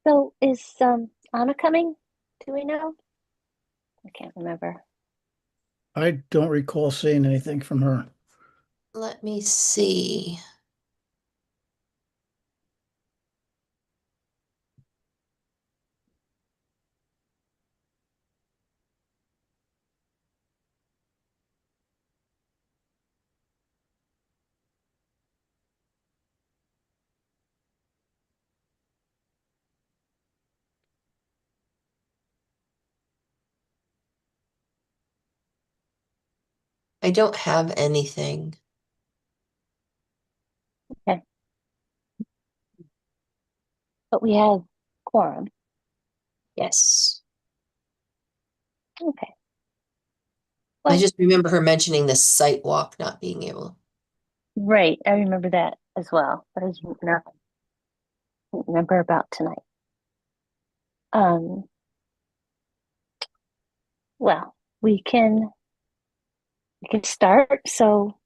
So is Anna coming? Do we know? I can't remember. I don't recall seeing anything from her. Let me see. I don't have anything. Okay. But we have quorum. Yes. Okay. I Well, just remember her mentioning the site walk not being able. right. I remember that as well, but I didn't remember about tonight. Um, well, we can start. So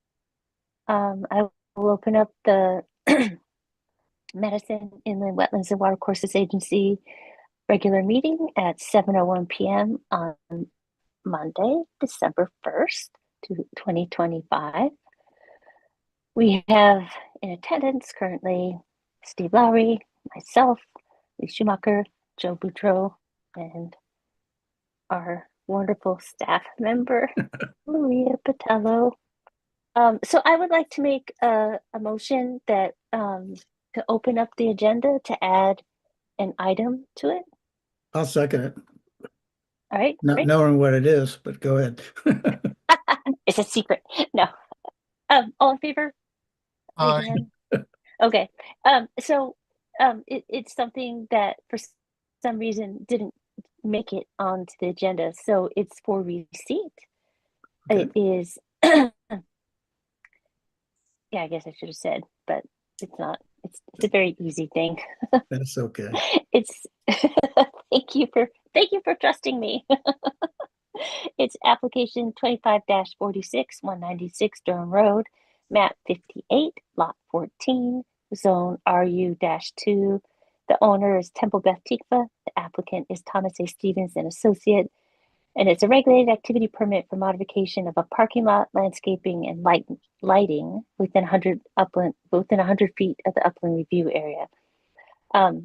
I will open up the Madison Inland Wetlands and Watercourses Agency regular meeting at 7:01 p.m. on Monday, December 1st, 2025. We have in attendance currently Steve Lowry, myself, Lee Schumacher, Joe Boudreau, and our wonderful staff member, Maria Patello. So I would like to make a motion that to open up the agenda to add an item to it. I'll second it, All right, not great. knowing what it is, but go ahead. It's a secret. No. All in favor? Raise your hand. Okay. It's something that for some reason didn't make it onto the agenda. So it's for receipt. Okay. It is, yeah, I guess I should have said, but it's not. It's a very easy thing. That's okay. It's thank you for trusting me. It's application 25-46, 196 Durham Road, map 58, lot 14, zone RU-2. The owner is Temple Beth Tikva. The applicant is Thomas A. Stevens and Associate. And it's a regulated activity permit for modification of a parking lot, landscaping, and lighting within 100 feet of the upland review area.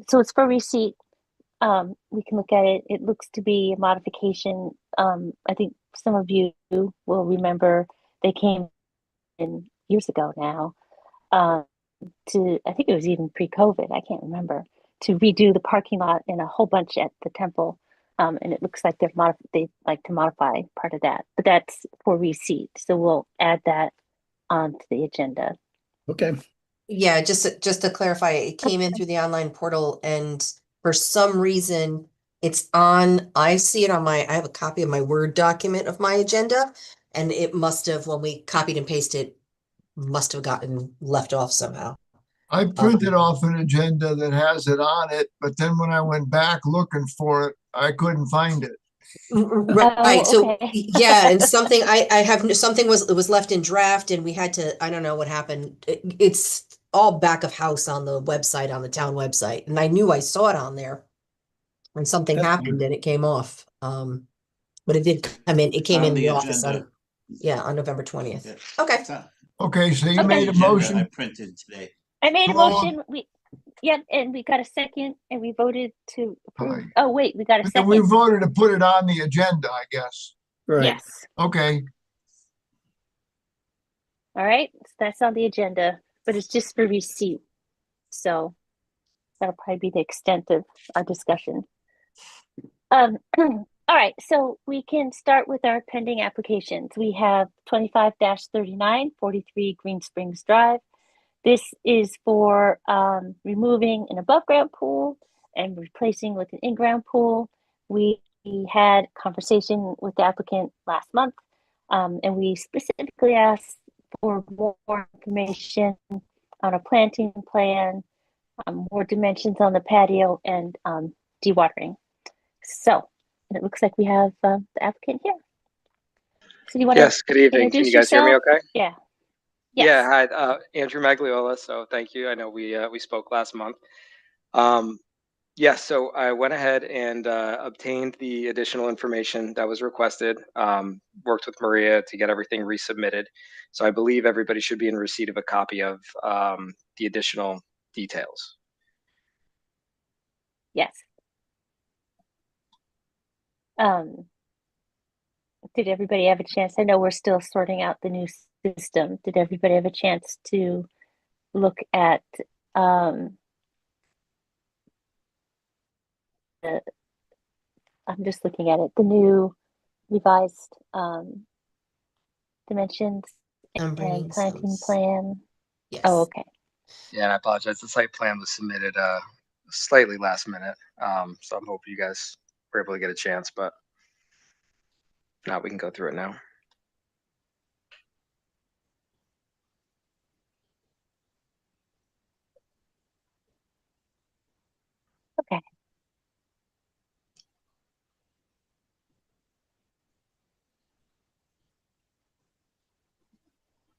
So it's for receipt. We can look at it. It looks to be a modification. I think some of you will remember they came in years ago now. I think it was even pre-COVID, I can't remember, to redo the parking lot and a whole bunch at the temple. And it looks like they like to modify part of that, but that's for receipt. So we'll add that onto the agenda. Okay. Yeah, just to clarify, it came in through the online portal and for some reason I see it on I have a copy of my Word document of my agenda and it must have, when we copied and pasted, must have gotten left off somehow. I printed off an agenda that has it on it, but then when I went back looking for it, I couldn't find it. Right. Oh, So okay. yeah, and something I have something was left in draft and we had to, I don't know what happened. It's all back of house on the website, on the town website. And I knew I saw it on there when something That's happened and it came off. But it did come in, it It's came on in the the office agenda. on, yeah, on November 20th. Yeah. Okay. It's on Okay, so you Okay. made a the agenda I motion. printed today. I made a Well, motion. And we got a second, and we voted to approve. Fine. Oh, wait, we got a We second. voted to put it on the agenda, I guess. right. Yes. Okay, All right. So that's on the agenda, but it's just for receipt. So that'll probably be the extent of our discussion. All right. So we can start with our pending applications. We have 25-39, 43 Green Springs Drive. This is for removing an above ground pool and replacing with an in-ground pool. We had conversation with the applicant last month, and we specifically asked for more information on a planting plan, more dimensions on the patio, and dewatering. So, and it looks like we have the applicant here. So you want Yes, good to evening. Can introduce you guys hear me yourself? okay? Yeah. Yeah, Yes. hi, Andrew Magliola. So thank you. I know we spoke last month. Um, Yes, so I went ahead and obtained the additional information that was requested, worked with Maria to get everything resubmitted. So I believe everybody should be in receipt of a copy of the additional details. Yes. Did everybody have a chance? I know we're still sorting out the new system. Did everybody have a chance to look at the, I'm just looking at it, the new revised dimensions and Numbering planting sounds. plan? Yes. Oh, okay. Yeah, and I apologize. The site plan was submitted slightly last minute. So I'm hoping you guys were able to get a chance, but if not, we can go through it now. Okay.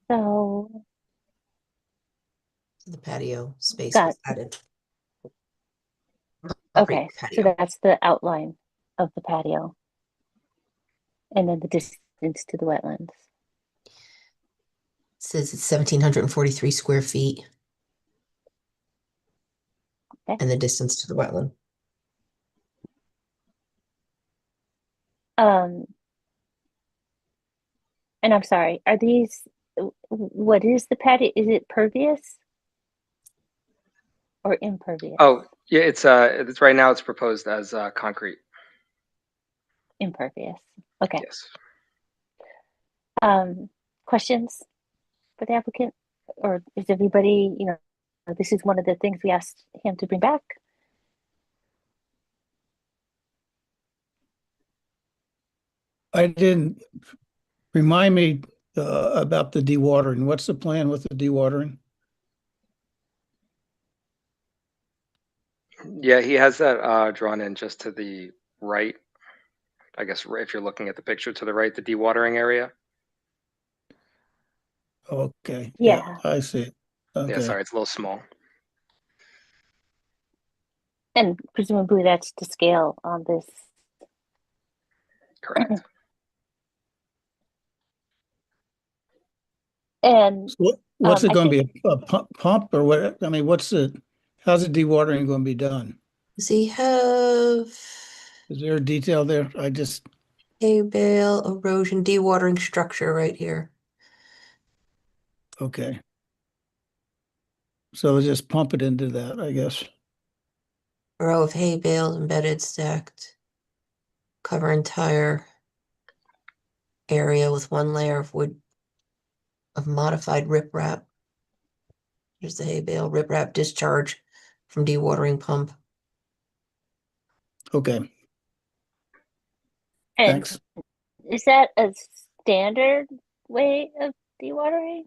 So The patio space got was added. okay, so Patio. that's the outline of the patio. And then the distance to the wetlands. It says it's 1,743 square feet. Okay. And the distance to the wetland. And I'm sorry, are these, what is the patio? Is it pervious or impervious? Oh, yeah, it's right now it's proposed as concrete. Impervious. Okay. Yes. Questions for the applicant? Or is everybody, this is one of the things we asked him to bring back? I didn't, remind me about the dewatering. What's the plan with the dewatering? Yeah, he has that drawn in just to the right. I guess if you're looking at the picture to the right, the dewatering area. Okay, Yeah. yeah, I see it. Yeah, Okay, sorry, it's a little small. And presumably that's to scale on this. Correct. And so what's it I going think, to be, a pump or what? I mean, how's the dewatering going to be done? Does he have Is there a detail there? hay bale erosion dewatering structure right here? Okay. So just pump it into that, I guess. Row of hay bales embedded, stacked. Cover entire area with one layer of wood of modified riprap. Here's the hay bale riprap discharge from dewatering pump. Okay, and thanks. is that a standard way of dewatering?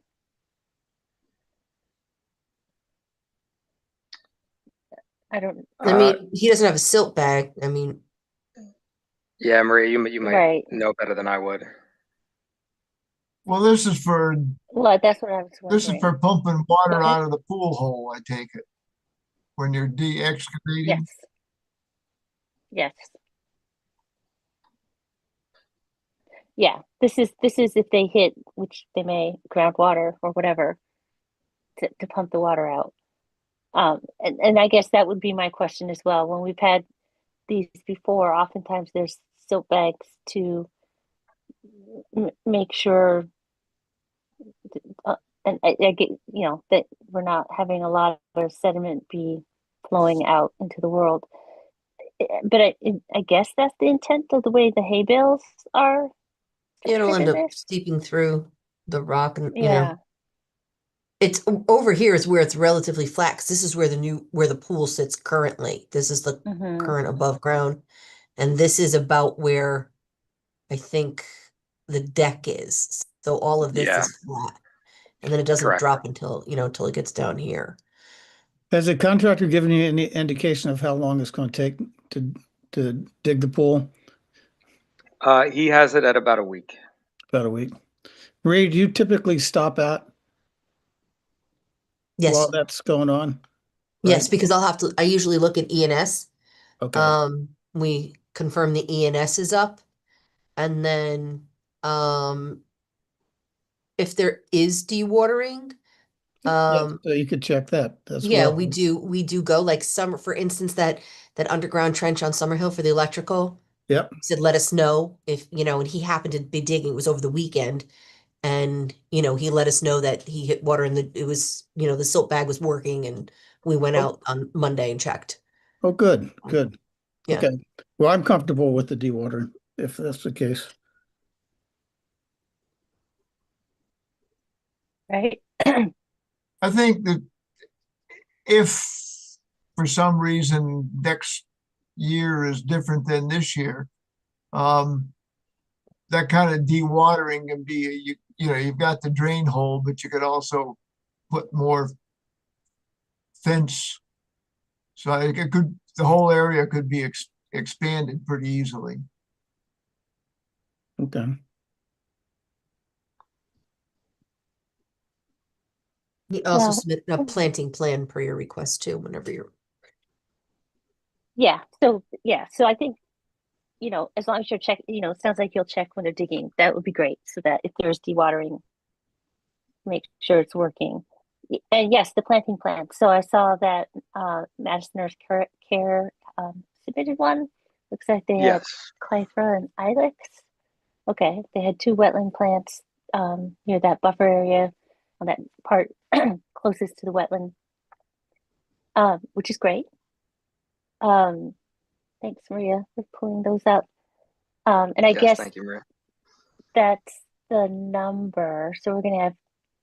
I don't, I mean, he doesn't have a silt bag. I mean, Yeah, Maria, you might right. know better than I would. Well, this is for That's what I was wondering. pumping Go water ahead. out of the pool hole, I take it, when you're de-excavating. Yes. Yes. Yeah. This is if they hit, which they may, groundwater or whatever, to pump the water out. And I guess that would be my question as well. When we've had these before, oftentimes there's silt bags to make sure, and I get, that we're not having a lot of sediment be flowing out into the world. But I guess that's the intent of the way the hay bales are it'll structured end in up this. seeping through the rock and, Yeah. it's over here is where it's relatively flat, 'cause this is where the pool sits currently. This is the Mm-hmm. current above ground. And this is about where I think the deck is. So all of this Yeah, is flat. And then it doesn't correct. drop until it gets down here. Has the contractor given you any indication of how long it's going to take to dig the pool? He has it at about a week. About a week. Marie, do you typically stop out Yes. while that's going on? Yes, Right? because I usually look at ENS Okay. We confirm the ENS is up. And then, if there is dewatering, Yeah, so you could check that as yeah, well. we do go like summer, for instance, that underground trench on Summerhill for the electrical. Yep. He said, let us know if, and he happened to be digging, it was over the weekend. And, he let us know that he hit water and it was, the silt bag was working and we went Oh, out on Monday and checked. oh, good, good. Yeah. Okay. Well, I'm comfortable with the dewatering if that's the case. Right? I think that if for some reason next year is different than this year, that kind of dewatering can be, you've got the drain hole, but you could also put more fence. So I think the whole area could be expanded pretty easily. Okay. He also Well, submitted a planting plan per your request too, whenever you're. yeah. So I think, as long as you're check, it sounds like you'll check when they're digging. That would be great. So that if there's dewatering, make sure it's working. And yes, the planting plan. So I saw that Madison Earth Care submitted one. Looks like they had Yes. Clythra and Ilex. Okay, they had 2 wetland plants near that buffer area on that part closest to the wetland, which is great. Um, thanks, Maria, for pulling those up. And I Yes. guess Thank you, Maria. that's the number. So we're gonna have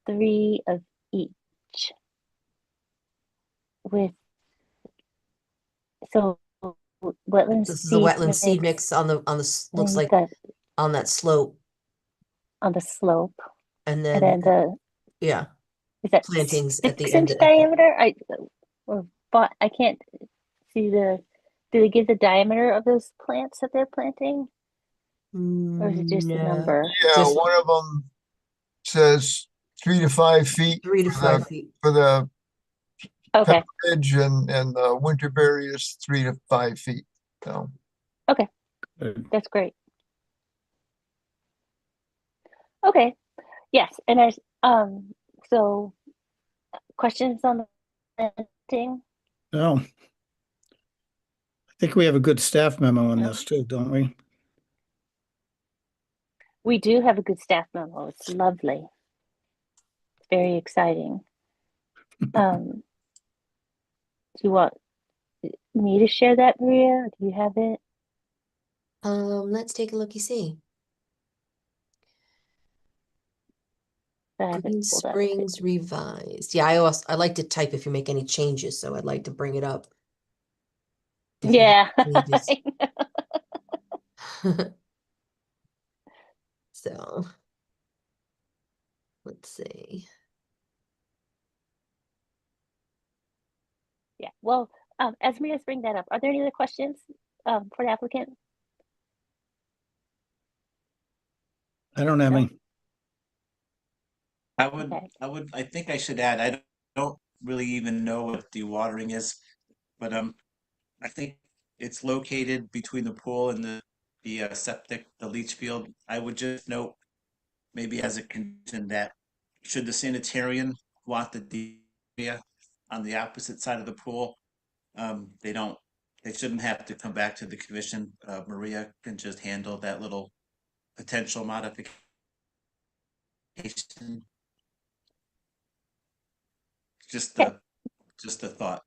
3 of each with so wetland This is a seed wetland seed mix. mix on the And then looks you've like got on that slope. on the slope, And and then, then yeah, is that plantings at the 6 end inch of it. diameter? But I can't see do they give the diameter of those plants that they're planting? Or is it just a No, number? Yeah, just one of them says 3 to 5 feet 3 to 5 feet. for the Okay, pepperidge and the winterberry is 3 to 5 feet. So okay, Good. that's great. Okay, yes, and there's so questions on the planting? No, I think we have a good staff memo on No? this too, don't we? We do have a good staff memo. It's lovely. It's very exciting. Do you want me to share that, Maria? Do you have it? Let's take a looky see. I have it Green pulled up too. Springs revised. Yeah, I like to type if you make any changes, so I'd like to bring it up. If you Yeah. make changes. So let's see. Yeah. Well, as Maria's bring that up, are there any other questions for the applicant? I don't have No? any. Okay. I think I should add, don't really even know what dewatering is, but I think it's located between the pool and the septic, the leach field. I would just note, maybe as a condition, that should the sanitarian want the area on the opposite side of the pool, they shouldn't have to come back to the commission. Maria can just handle that little potential modification. Just Okay. a just a thought,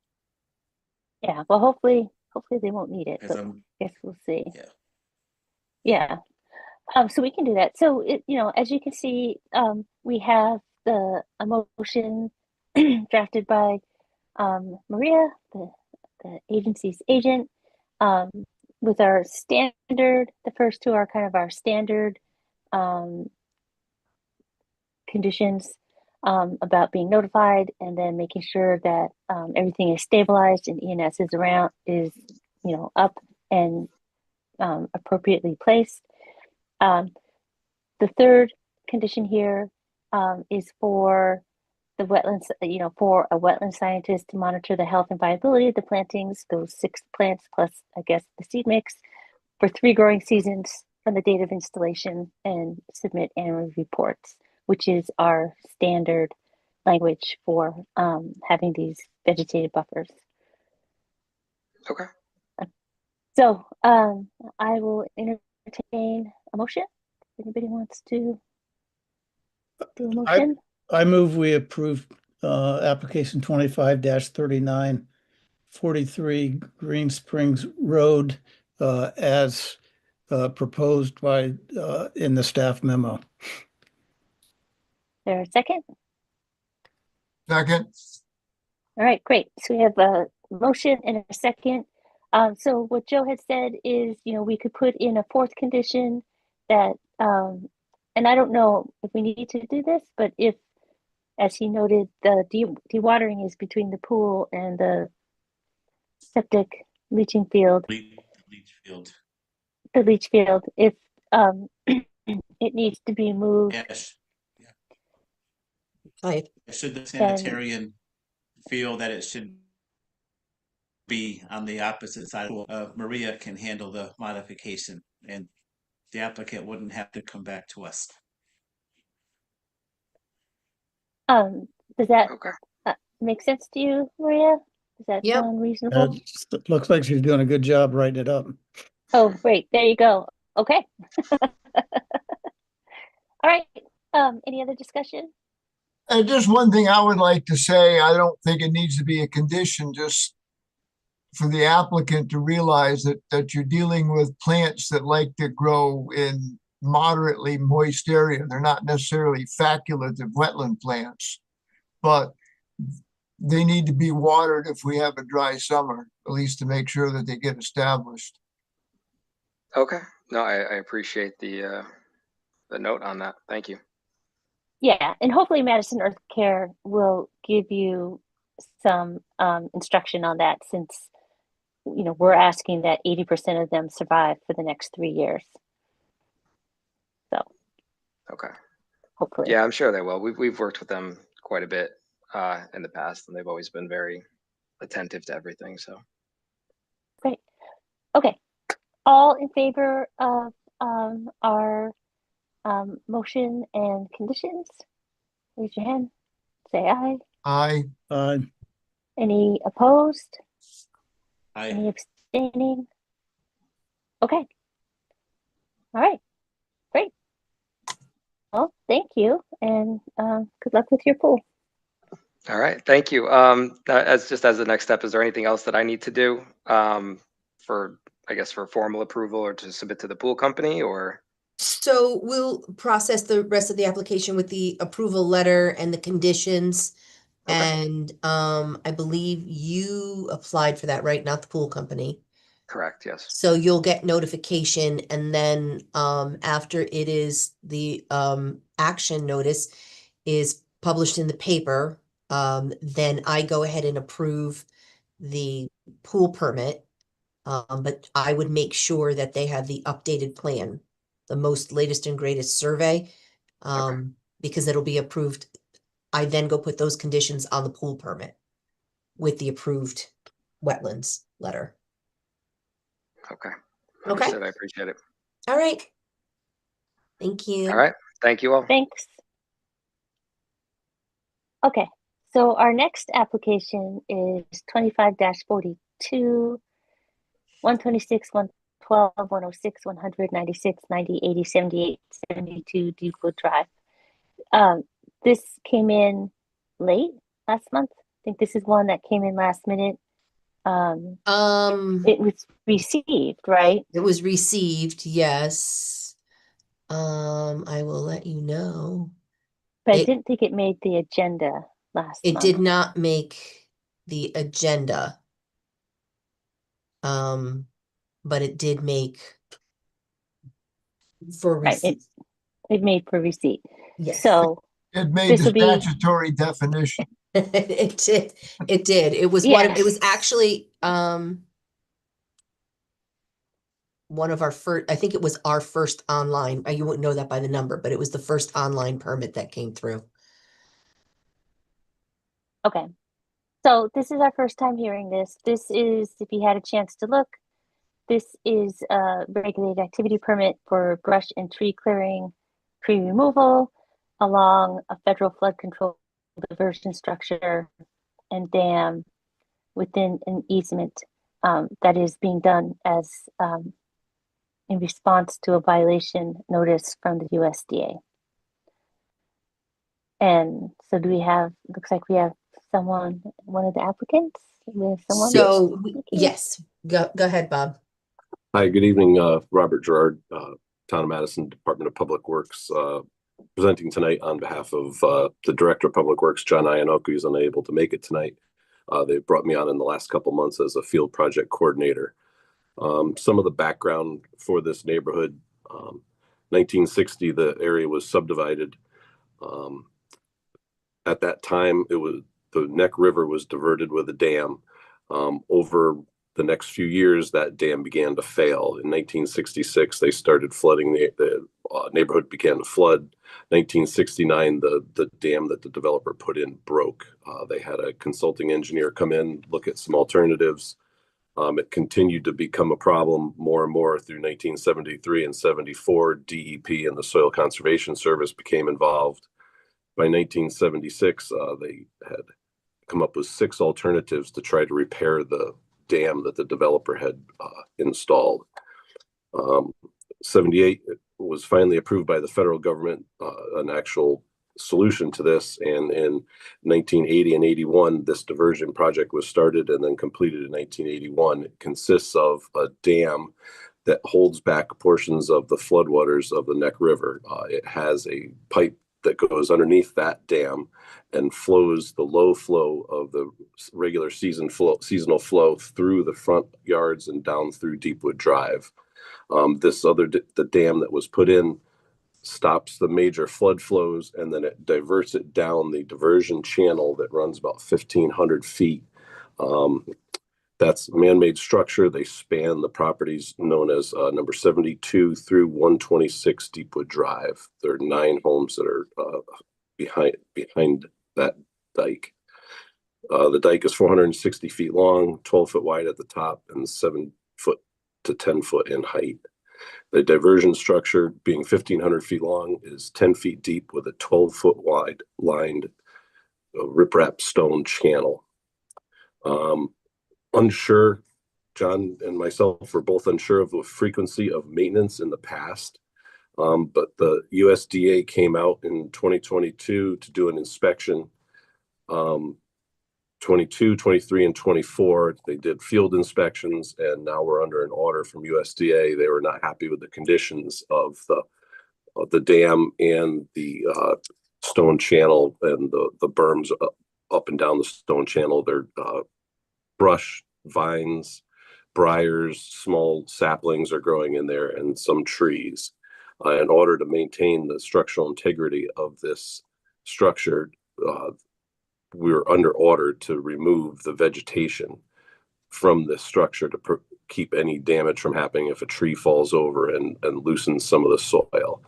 Yeah. Well, hopefully they won't need it, because but I guess we'll see. yeah. Yeah. So we can do that. So as you can see, we have a motion drafted by Maria, the agency's agent, um, with our standard. The first 2 are kind of our standard conditions about being notified, and then making sure that everything is stabilized and ENS is up and appropriately placed. The third condition here is for the wetlands, for a wetland scientist to monitor the health and viability of the plantings, those 6 plants plus, I guess, the seed mix for 3 growing seasons from the date of installation and submit annual reports, which is our standard language for having these vegetative buffers. Okay. So I will entertain a motion. If anybody wants to do a motion? I move we approve application 25-39, 43 Green Springs Road as proposed by in the staff memo. There a second? Second, All right, great. So we have a motion and a second. So what Joe had said is, we could put in a 4th condition that, and I don't know if we need to do this, but if, as he noted, the dewatering is between the pool and the septic leaching field, Leach field. the leach field, if it needs to be moved, Yes. Right. Should the sanitarian feel that it should be on the opposite side, Maria can handle the modification and the applicant wouldn't have to come back to us. does that Okay. make sense to you, Maria? Does that Yep. sound reasonable? It looks like she's doing a good job writing it up. Oh, great. There you go. Okay. All right. Any other discussion? and just one thing I would like to say, I don't think it needs to be a condition, just for the applicant to realize that you're dealing with plants that like to grow in moderately moist area. They're not necessarily facultative wetland plants, but they need to be watered if we have a dry summer, at least to make sure that they get established. Okay. No, I appreciate the note on that. Thank you. Yeah, and hopefully Madison Earth Care will give you some instruction on that, since we're asking that 80% of them survive for the next 3 years. So Okay. hopefully. Yeah, I'm sure they will. We've worked with them quite a bit in the past, and they've always been very attentive to everything. So Great. Okay. All in favor of our motion and conditions? Raise your hand. Say aye. I Any opposed? Any I abstaining? Okay. All right. Great. Well, thank you, and good luck with your pool. all right, thank you. As the next step, is there anything else that I need to do for, I guess, for formal approval or to submit to the pool company, or? So we'll process the rest of the application with the approval letter and the conditions. Okay. And I believe you applied for that, right? Not the pool company. Correct, yes. So you'll get notification, and then after it is the action notice is published in the paper, then I go ahead and approve the pool permit. But I would make sure that they have the updated plan, the most latest and greatest survey, because it'll be approved. I then go put those conditions on the pool permit with the approved wetlands letter. Okay. Okay. Understood. I appreciate it. All right. Thank you. All right. Thank you all. Thanks. Okay, so our next application is 25-42, 126, 112, 106, 100, 96, 90, 80, 78, 72 Deepwood Drive. This came in late last month. I think this is one that came in last minute. It was received, right? It was received, yes. I will let you know. But I It- didn't think it made the agenda last It month. did not make the agenda. But it did make for Right, receipt. it made for receipt. Yes. So it made this the will be, statutory definition. It did. It did. It was one of, it was yes. actually one of our first, I think it was our first online, you wouldn't know that by the number, but it was the first online permit that came through. Okay. So this is our first time hearing this. This is, if you had a chance to look, this is a regulated activity permit for brush and tree clearing, tree removal along a federal flood control diversion structure and dam within an easement that is being done as in response to a violation notice from the USDA. And so do we have, looks like we have someone, one of the applicants? We have someone? So, Okay. yes, go ahead, Bob. Hi, good evening. Robert Gerard, Town of Madison, Department of Public Works, presenting tonight on behalf of the Director of Public Works, John Iannoco, who's unable to make it tonight. They brought me on in the last couple months as a field project coordinator. Some of the background for this neighborhood, 1960, the area was subdivided. At that time, the Neck River was diverted with a dam. Over the next few years, that dam began to fail. In 1966, they started flooding. The neighborhood began to flood. 1969, the dam that the developer put in broke. They had a consulting engineer come in, look at some alternatives. It continued to become a problem more and more through 1973 and 74. DEP and the Soil Conservation Service became involved. By 1976, they had come up with 6 alternatives to try to repair the dam that the developer had installed. 78 was finally approved by the federal government, an actual solution to this. And in 1980 and 81, this diversion project was started and then completed in 1981. It consists of a dam that holds back portions of the floodwaters of the Neck River. It has a pipe that goes underneath that dam and flows the low flow of the regular seasonal flow through the front yards and down through Deepwood Drive. The dam that was put in stops the major flood flows, and then it diverts it down the diversion channel that runs about 1,500 feet. That's man-made structure. They span the properties known as number 72 through 126 Deepwood Drive. There are 9 homes that are behind that dike. The dike is 460 feet long, 12 foot wide at the top, and 7 foot to 10 foot in height. The diversion structure, being 1,500 feet long, is 10 feet deep with a 12-foot wide lined riprap stone channel. Unsure, John and myself were both unsure of the frequency of maintenance in the past, but the USDA came out in 2022 to do an inspection. 22, 23, and 24, they did field inspections, and now we're under an order from USDA. They were not happy with the conditions of the dam and the stone channel and the berms up and down the stone channel. They're brush, vines, briars, small saplings are growing in there, and some trees. In order to maintain the structural integrity of this structure, we were under order to remove the vegetation from this structure to keep any damage from happening if a tree falls over and loosens some of the soil.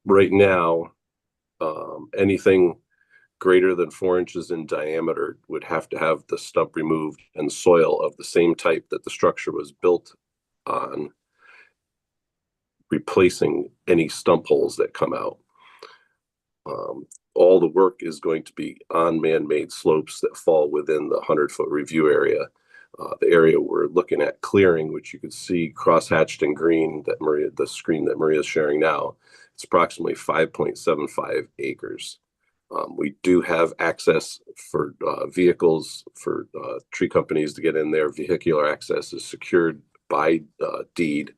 Right now, anything greater than 4 inches in diameter would have to have the stump removed and soil of the same type that the structure was built on, replacing any stump holes that come out. All the work is going to be on man-made slopes that fall within the 100-foot review area. The area we're looking at clearing, which you can see cross-hatched in green, the screen that Maria is sharing now, it's approximately 5.75 acres. We do have access for vehicles, for tree companies to get in there. Vehicular access is secured by deed,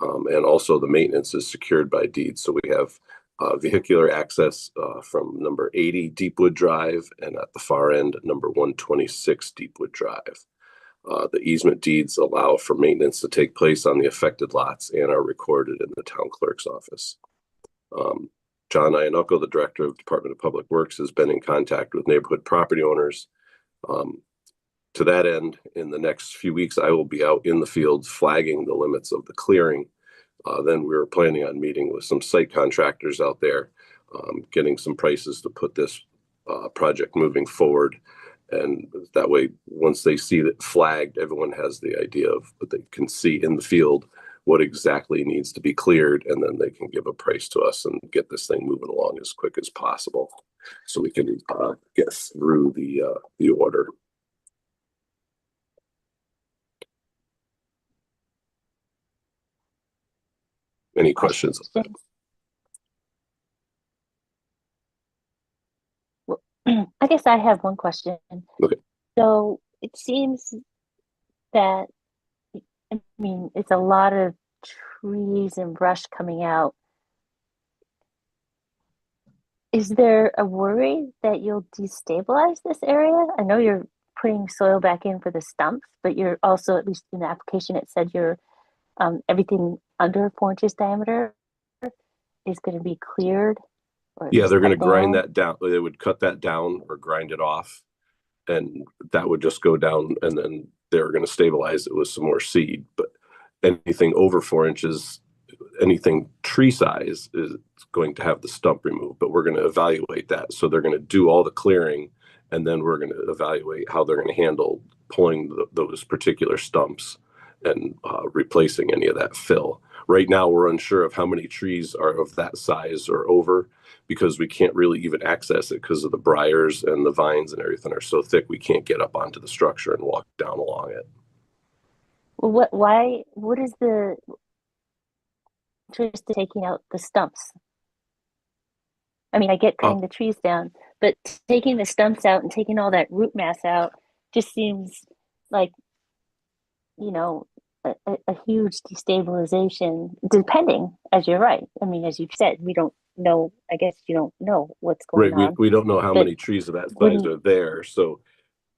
and also the maintenance is secured by deed. So we have vehicular access from number 80 Deepwood Drive, and at the far end, number 126 Deepwood Drive. The easement deeds allow for maintenance to take place on the affected lots and are recorded in the town clerk's office. John Iannoco, the director of Department of Public Works, has been in contact with neighborhood property owners. To that end, in the next few weeks, I will be out in the fields flagging the limits of the clearing. Then we were planning on meeting with some site contractors out there, getting some prices to put this project moving forward. And that way, once they see that flagged, everyone has the idea of what they can see in the field, what exactly needs to be cleared, and then they can give a price to us and get this thing moving along as quick as possible, so we can get through the order. Any questions? Well, I guess I have one question. Okay. So it seems that, I mean, it's a lot of trees and brush coming out. Is there a worry that you'll destabilize this area? I know you're putting soil back in for the stumps, but you're also, at least in the application, it said you're everything under 4 inches diameter is going to be cleared. Or Yeah, they're going to grind down. that down. They would cut that down or grind it off, and that would just go down, and then they're going to stabilize it with some more seed. But anything over 4 inches, anything tree size, is going to have the stump removed, but we're going to evaluate that. So they're going to do all the clearing, and then we're going to evaluate how they're going to handle pulling those particular stumps and replacing any of that fill. Right now, we're unsure of how many trees are of that size or over, because we can't really even access it because of the briars and the vines and everything are so thick we can't get up onto the structure and walk down along it. Well, what is the interest in taking out the stumps? I mean, I get cutting the trees down, but taking the stumps out and taking all that root mass out just seems like, you know, a huge destabilization, depending, as you're right. I mean, as you've said, we don't know, I guess you don't know what's going Right, on. we don't know how But many trees of that size are there. So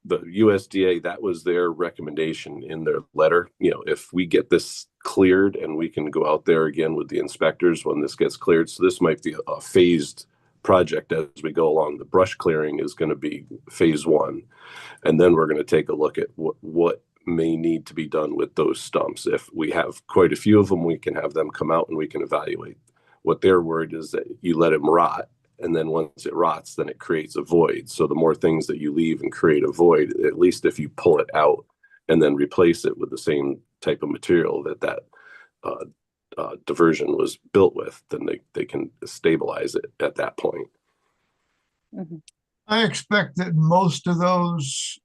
the USDA, that was their recommendation in their letter. You know, if we get this cleared and we can go out there again with the inspectors when this gets cleared. So this might be a phased project as we go along. The brush clearing is going to be phase 1. And then we're going to take a look at what may need to be done with those stumps. If we have quite a few of them, we can have them come out and we can evaluate. What their word is that you let them rot, and then once it rots, then it creates a void. So the more things that you leave and create a void, at least if you pull it out and then replace it with the same type of material that diversion was built with, then they can stabilize it at that point. mm-hmm. I expect that most of those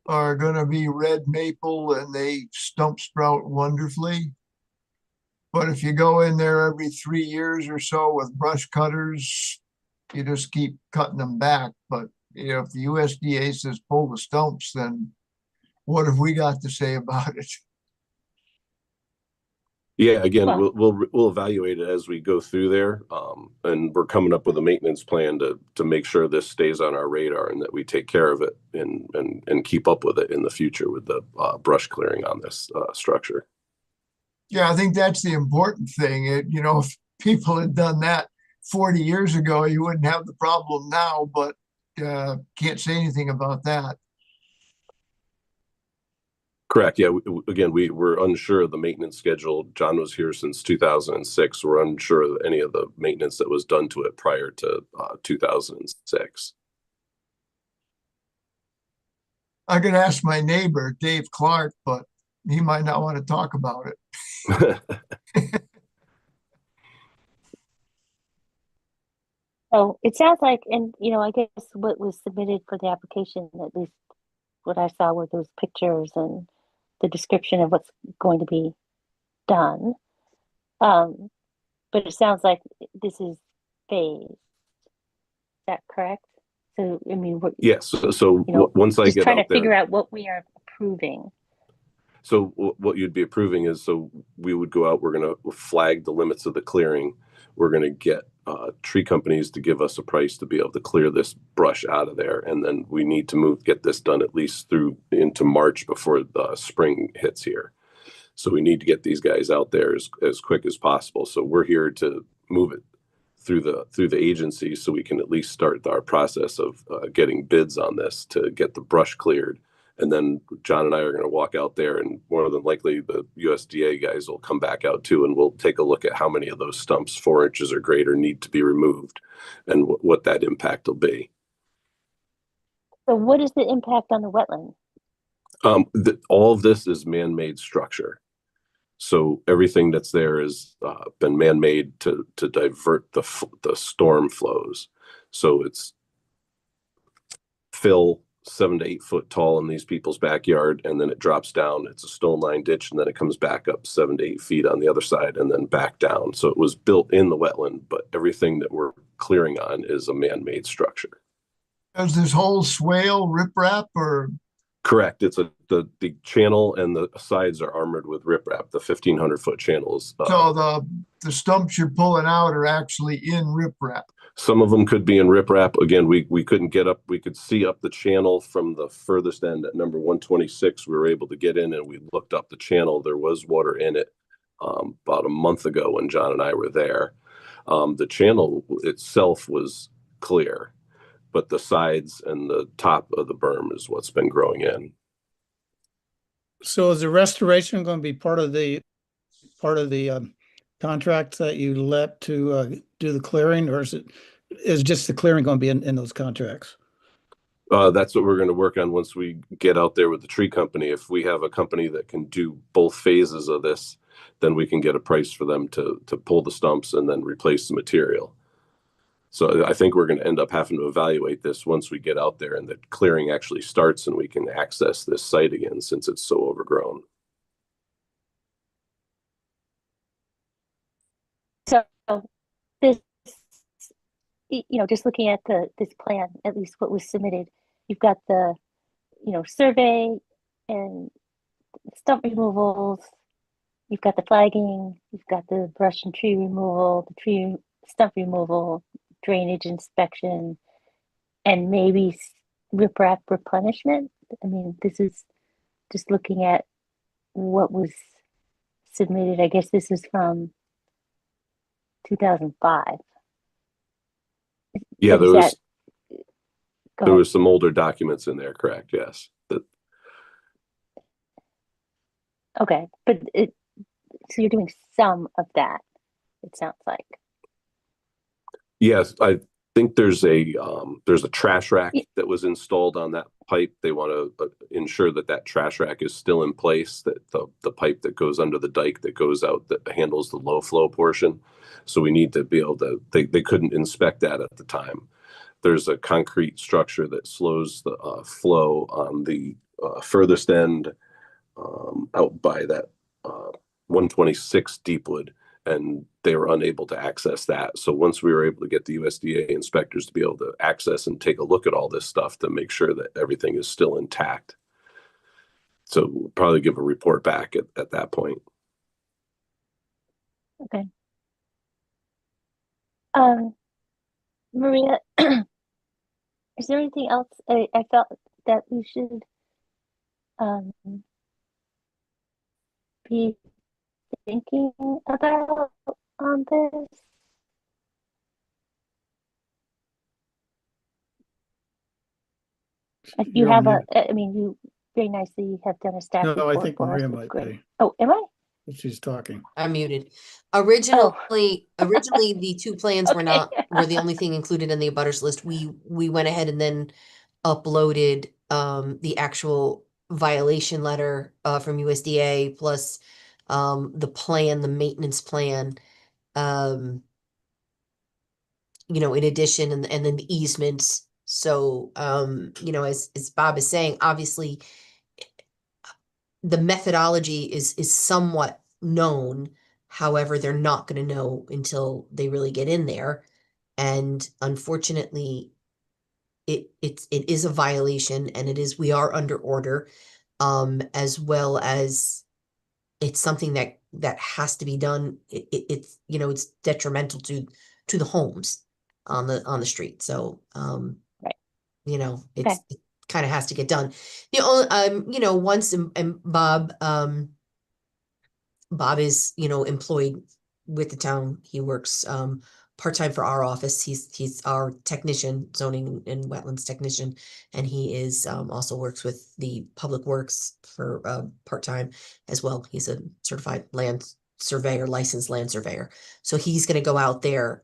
are going to be red maple and they stump sprout wonderfully. But if you go in there every 3 years or so with brush cutters, you just keep cutting them back. But you know, if the USDA says pull the stumps, then what have we got to say about it? Yeah, again, Well, we'll evaluate it as we go through there, and we're coming up with a maintenance plan to make sure this stays on our radar and that we take care of it and keep up with it in the future with the brush clearing on this structure. Yeah, I think that's the important thing. You know, if people had done that 40 years ago, you wouldn't have the problem now, but can't say anything about that. Correct. Yeah. Again, we're unsure of the maintenance schedule. John was here since 2006. We're unsure of any of the maintenance that was done to it prior to 2006. I could ask my neighbor, Dave Clark, but he might not want to talk about it. so it sounds like, and you know, I guess what was submitted for the application, at least what I saw were those pictures and the description of what's going to be done. But it sounds like this is phased. Is that correct? So, I mean, yes. So you know, once I just get trying out to there, figure out what we are approving. so what you'd be approving is, so we would go out, we're going to flag the limits of the clearing. We're going to get tree companies to give us a price to be able to clear this brush out of there. And then we need to get this done at least through into March before the spring hits here. So we need to get these guys out there as quick as possible. So we're here to move it through the agency so we can at least start our process of getting bids on this to get the brush cleared. And then John and I are going to walk out there, and more than likely the USDA guys will come back out too, and we'll take a look at how many of those stumps 4 inches or greater need to be removed and what that impact will be. So what is the impact on the wetland? All of this is man-made structure. So everything that's there has been man-made to divert the storm flows. So it's fill 7 to 8 foot tall in these people's backyard, and then it drops down. It's a stone line ditch, and then it comes back up 7 to 8 feet on the other side, and then back down. So it was built in the wetland, but everything that we're clearing on is a man-made structure. Does this whole swale riprap or? Correct. It's the channel and the sides are armored with riprap. The 1,500-foot channels. So the stumps you're pulling out are actually in riprap. Some of them could be in riprap. Again, we couldn't get up. We could see up the channel from the furthest end at number 126. We were able to get in and we looked up the channel. There was water in it about a month ago when John and I were there. The channel itself was clear, but the sides and the top of the berm is what's been growing in. So is the restoration going to be part of the contract that you let to do the clearing, or is just the clearing going to be in those contracts? That's what we're going to work on once we get out there with the tree company. If we have a company that can do both phases of this, then we can get a price for them to pull the stumps and then replace the material. So I think we're going to end up having to evaluate this once we get out there and the clearing actually starts and we can access this site again since it's so overgrown. So this, just looking at this plan, at least what was submitted, you've got the, survey and stump removals, you've got the flagging, you've got the brush and tree removal, the tree stump removal, drainage inspection, and maybe riprap replenishment. I mean, this is just looking at what was submitted. I guess this is from 2005. Yeah, Go there ahead. was some older documents in there, correct? Yes. Okay, but so you're doing some of that, it sounds like. Yes, I think there's a trash rack that was installed on that pipe. They want to ensure that trash rack is still in place, that the pipe that goes under the dike that goes out that handles the low flow portion. So we need to be able to, they couldn't inspect that at the time. There's a concrete structure that slows the flow on the furthest end out by that 126 Deepwood, and they were unable to access that. So once we were able to get the USDA inspectors to be able to access and take a look at all this stuff to make sure that everything is still intact. So we'll probably give a report back at that point. Okay. Maria, is there anything else I felt that we should be thinking about on this? You have you very nicely have done a staff report. No, I think for us. Maria That's might great. be. Oh, am I? She's talking. I'm muted. Originally the two plans were the only thing included in the abutters list. We went ahead and then uploaded the actual violation letter from USDA plus the plan, the maintenance plan, in addition, and then the easements. So as Bob is saying, obviously the methodology is somewhat known. However, they're not going to know until they really get in there. And unfortunately, it is a violation, and we are under order, as well as it's something that has to be done. It's it's detrimental to the homes on the street. So Right. it kind of has to get done. Once and Bob is, employed with the town. He works part-time for our office. He's our technician, zoning and wetlands technician, and he is also works with the public works for part-time as well. He's a certified land surveyor, licensed land surveyor. So he's going to go out there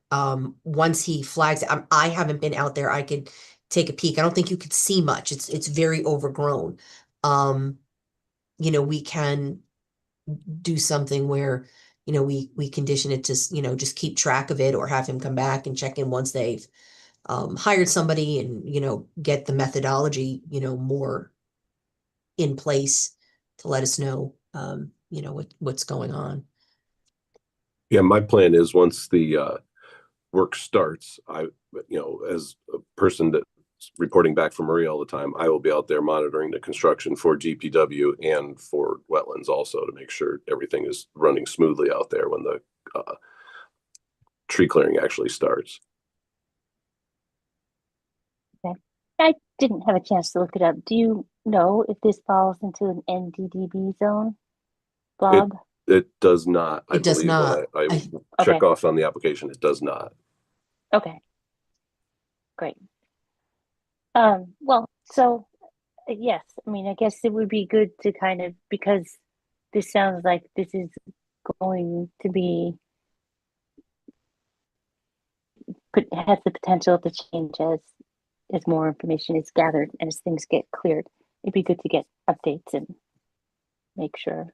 once he flags it. I haven't been out there. I could take a peek. I don't think you could see much. It's very overgrown. You know, we can do something where, you know, we condition it to, you know, just keep track of it or have him come back and check in once they've hired somebody and, you know, get the methodology, you know, more in place to let us know, you know, what's going on. Yeah, my plan is once the work starts, as a person that's reporting back from Maria all the time, I will be out there monitoring the construction for GPW and for wetlands also to make sure everything is running smoothly out there when the tree clearing actually starts. Okay. I didn't have a chance to look it up. Do you know if this falls into an NDDB zone, Bob? It does not, I It does believe, not. when I Okay. check off on the application, it does not. Okay. Great. Well, so yes, I mean, I guess it would be good to kind of, because this sounds like this is going to be, has the potential to change as more information is gathered and as things get cleared. It'd be good to get updates and make sure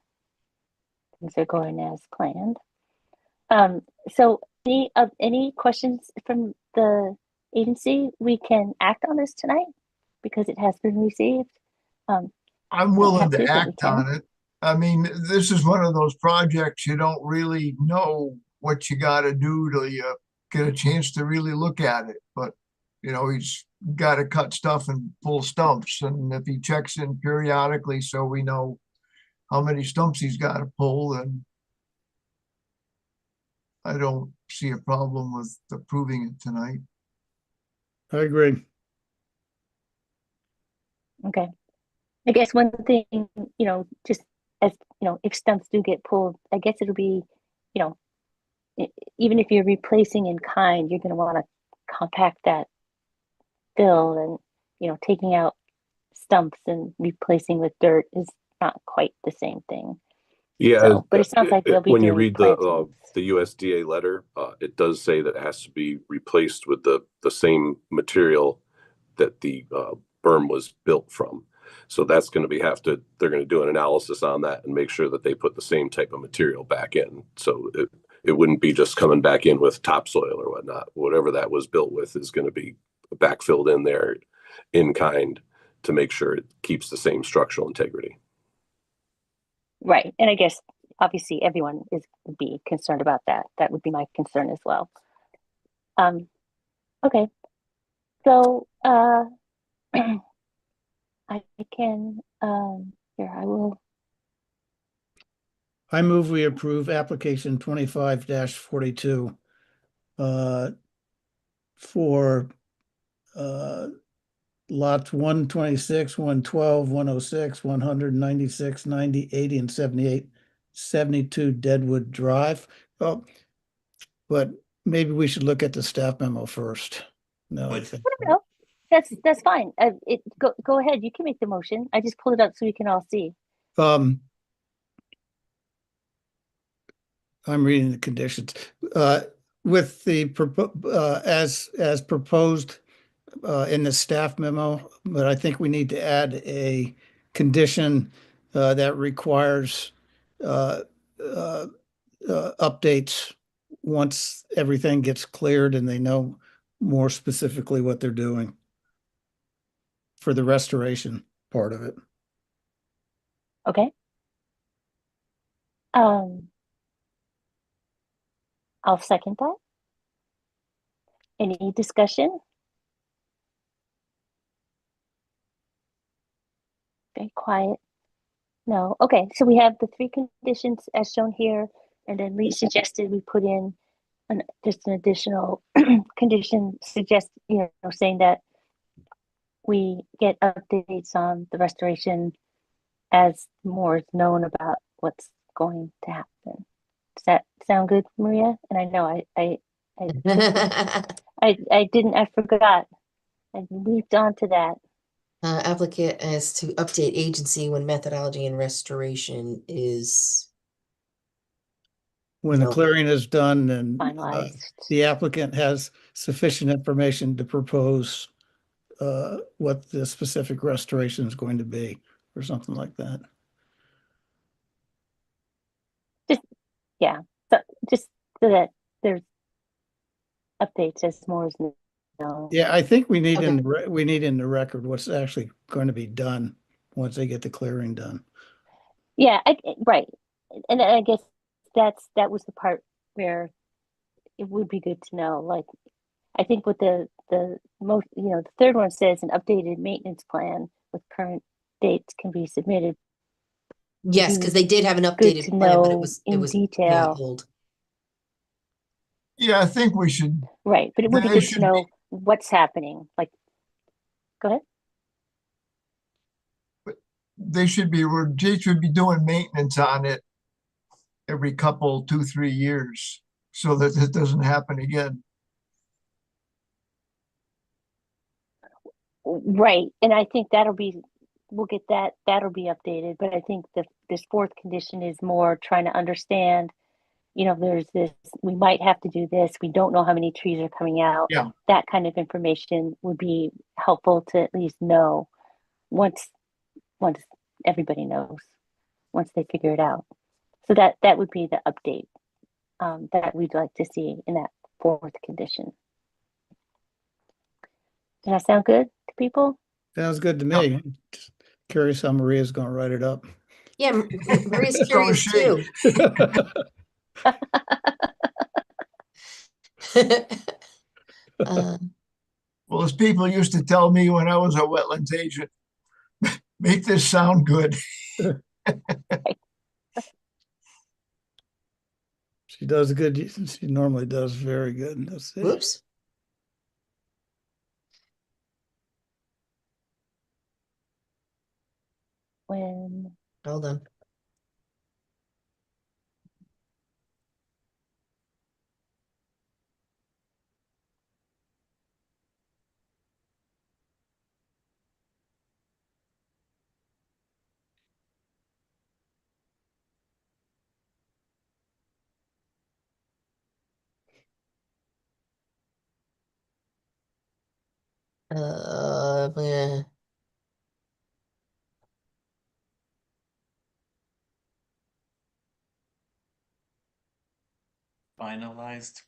things are going as planned. So any questions from the agency? We can act on this tonight because it has been received. I'm don't willing have to to, but we act can. on it. I mean, this is one of those projects you don't really know what you got to do till you get a chance to really look at it. But, you know, he's got to cut stuff and pull stumps. And if he checks in periodically so we know how many stumps he's got to pull, then I don't see a problem with approving it tonight. I agree. Okay. I guess one thing, just as, if stumps do get pulled, I guess it'll be, you know, even if you're replacing in kind, you're going to want to compact that fill and, taking out stumps and replacing with dirt is not quite the same thing. Yeah, So, but it sounds like they'll be when you doing read plantings. the USDA letter, it does say that it has to be replaced with the same material that the berm was built from. So that's going to be they're going to do an analysis on that and make sure that they put the same type of material back in. So it wouldn't be just coming back in with topsoil or whatnot. Whatever that was built with is going to be backfilled in there in kind to make sure it keeps the same structural integrity. Right. And I guess obviously everyone would be concerned about that. That would be my concern as well. Okay. So I can here I will. I move we approve application 25-42 for lots 126, 112, 106, 196, 90, 80, and 78, 72 Deadwood Drive. Oh, but maybe we should look at the staff memo first. No, I think. No, that's fine. Go ahead. You can make the motion. I just pulled it up so we can all see. I'm reading the conditions. With the as proposed in the staff memo, but I think we need to add a condition that requires updates once everything gets cleared and they know more specifically what they're doing for the restoration part of it. Okay. I'll second that. Any discussion? Very quiet. No. Okay. So we have the three conditions as shown here, and then Lee suggested we put in just an additional condition, saying that we get updates on the restoration as more is known about what's going to happen. Does that sound good, Maria? And I know I forgot. I leaped onto that. Applicant as to update agency when methodology and restoration is When the clearing is done and finalized. the applicant has sufficient information to propose what the specific restoration is going to be or something like that. Yeah, so just so that there's updates as more is known. Yeah, I think we need Okay. we need in the record what's actually going to be done once they get the clearing done. Yeah, right. And I guess that was the part where it would be good to know. Like, I think with the most, the third one says an updated maintenance plan with current dates can be submitted. Yes, because they did have an Good updated to plan, but it know was in yeah, detail. old. Yeah, I think we should, Right, but it would be they good to should know what's happening. Like, go ahead. they should be, Jay should be doing maintenance on it every couple, 2, 3 years, so that it doesn't happen again. Right, and I think we'll get that'll be updated. But I think this fourth condition is more trying to understand, there's this, we might have to do this. We don't know how many trees are coming out. Yeah. That kind of information would be helpful to at least know once everybody knows, once they figure it out. So that would be the update that we'd like to see in that fourth condition. Does that sound good to people? Sounds good to me. Just curious how Maria's going to write it up. Yeah, Maria's So is curious she. too. Uh, Well, as people used to tell me when I was a wetlands agent, make this sound good. She does good. She normally does very good. Let's see. whoops. When Hold on. Yeah. Finalized.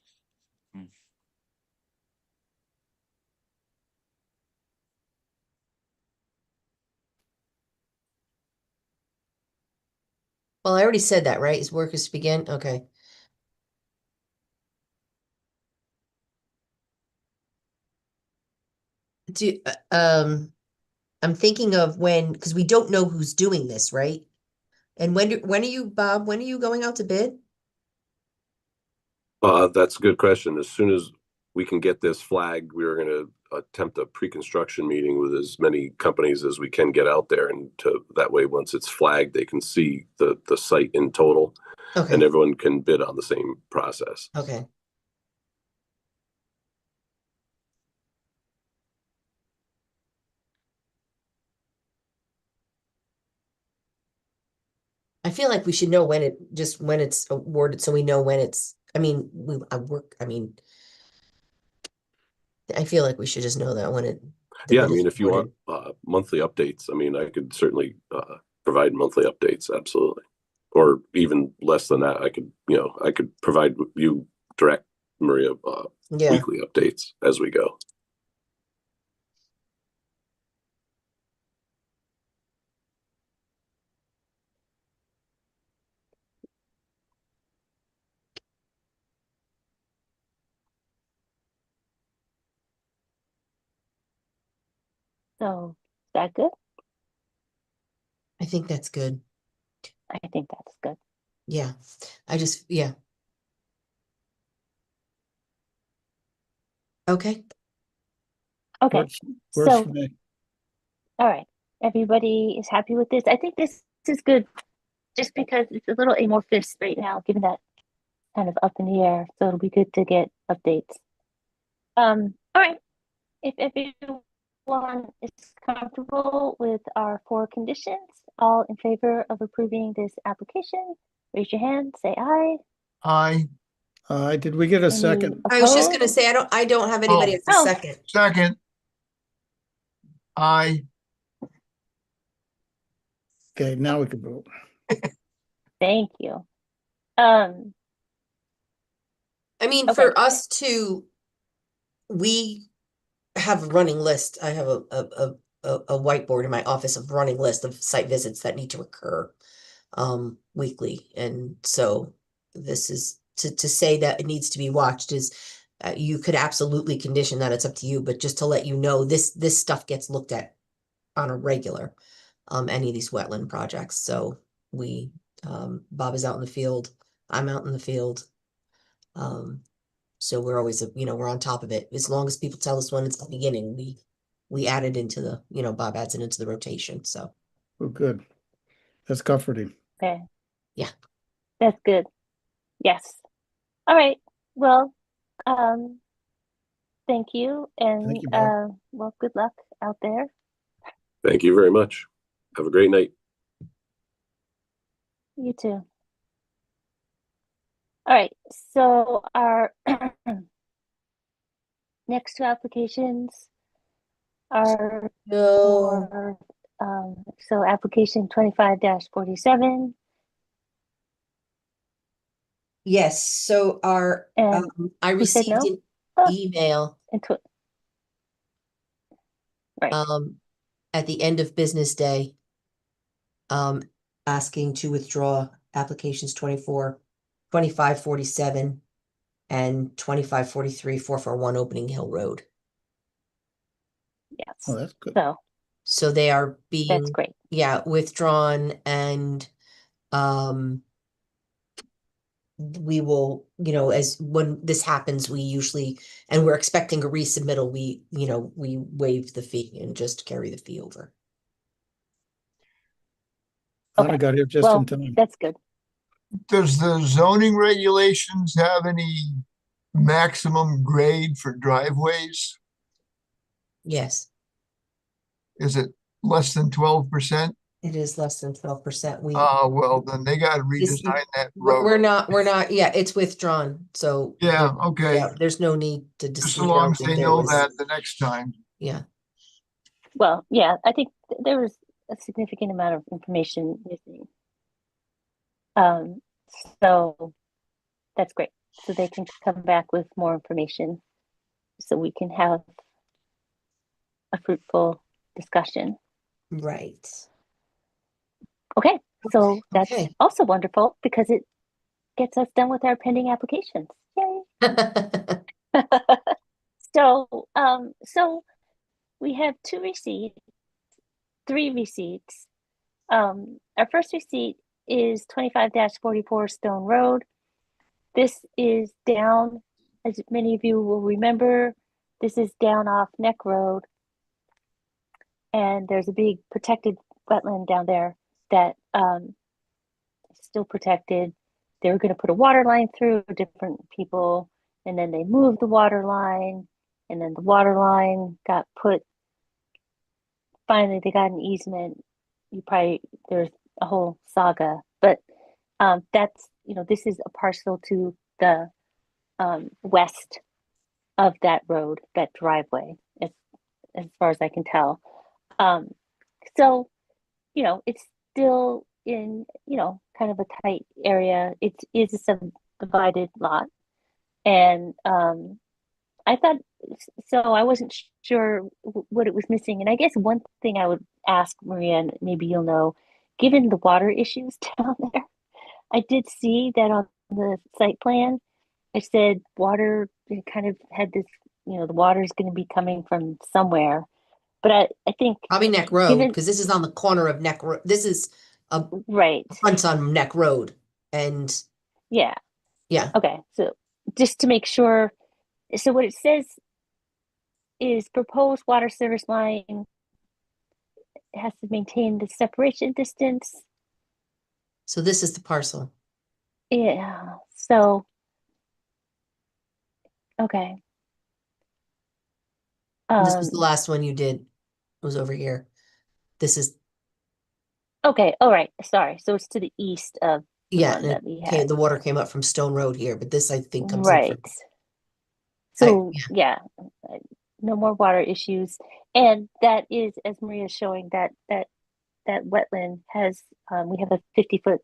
Well, I already said that, right? His work is to begin. Okay. Do I'm thinking of because we don't know who's doing this, right? And when are you, Bob? When are you going out to bid? That's a good question. As soon as we can get this flagged, we are going to attempt a pre-construction meeting with as many companies as we can get out there, and that way, once it's flagged, they can see the site in total, Okay. and everyone can bid on the same process. Okay. I feel like we should know when it's awarded, so we know when it's. I mean, I feel like we should just know that when the Yeah, I bid is mean, if you want awarded. monthly updates, I mean, I could certainly provide monthly updates, absolutely, or even less than that. I could provide you direct, Maria, Yeah. weekly updates as we go. So is that good? I think that's good. I think that's good. Yeah. Yeah. Okay. Okay. Works So for me. all right, everybody is happy with this. I think this is good, just because it's a little amorphous right now, given that kind of up in the air. So it'll be good to get updates. All right. If everyone is comfortable with our 4 conditions, all in favor of approving this application, raise your hand, say aye. Did we get a Any second? I was just gonna opposed? say I don't have anybody as a Oh. second. Second, Aye. Okay, now we can vote. Thank you. I mean, Okay. for us to, we have a running list. I have a whiteboard in my office of running list of site visits that need to occur weekly. And so this is to say that it needs to be watched is you could absolutely condition that. It's up to you, but just to let you know, this stuff gets looked at on a regular, any of these wetland projects. So we, Bob is out in the field, I'm out in the field. So we're always, we're on top of it. As long as people tell us when it's the beginning, we add it into the, Bob adds it into the rotation. So Oh, good. That's comforting. Okay. Yeah. That's good. Yes. All right. Well, thank you. And Thank you, Bob. well, good luck out there. Thank you very much. Have a great night. You too. All right. So our next two applications are no, for so application 25-47 yes. So and I who said received no? an Oh, email and right. at the end of business day asking to withdraw applications 2547 and 2543 441 Opening Hill Road. Yes. Oh, that's good. So they are That's being great. withdrawn, and we will, as when this happens, we usually, and we're expecting a resubmittal, we waive the fee and just carry the fee over. I got here just in Well, time. that's good. Does the zoning regulations have any maximum grade for driveways? Yes, Is it less than 12%? it is less than 12%. Well, then they gotta This- redesign that we're road. not, yeah, it's withdrawn. So Yeah, okay. yeah, there's no need to Just dispute. so I long don't as think they there know was- that the next time. Yeah. Well, yeah, I think there was a significant amount of information missing. So that's great. So they can come back with more information so we can have a fruitful discussion. Right. Okay, so that's Okay. also wonderful because it gets us done with our pending applications. Yay. So we have three receipts. Our first receipt is 25-44 Stone Road. This is down, as many of you will remember, this is down off Neck Road. And there's a big protected wetland down there that is still protected. They were going to put a water line through, different people, and then they moved the water line, and then the water line got put, finally they got an easement. There's a whole saga, but that's, this is a parcel to the west of that road, that driveway, as far as I can tell. So, it's still in, kind of a tight area. It is a subdivided lot. And I thought, so I wasn't sure what it was missing. And I guess one thing I would ask Maria, and maybe you'll know, given the water issues down there, I did see that on the site plan, I said water, it kind of had this, the water is going to be coming from somewhere. But I think Probably Neck Road, given, because this is on the corner of Neck Road. This is a right. front on Neck Road. And Yeah. yeah, Okay. So just to make sure, so what it says is proposed water service line has to maintain the separation distance. so this is the parcel. Yeah. So, okay. This was the last one you did. It was over here. This is, Okay. All right. Sorry. So it's to the east of the yeah, one and that we had. the water came up from Stone Road here, but this I think comes in Right. from, So yeah. yeah, no more water issues. And that is, as Maria's showing, that wetland has, we have a 50-foot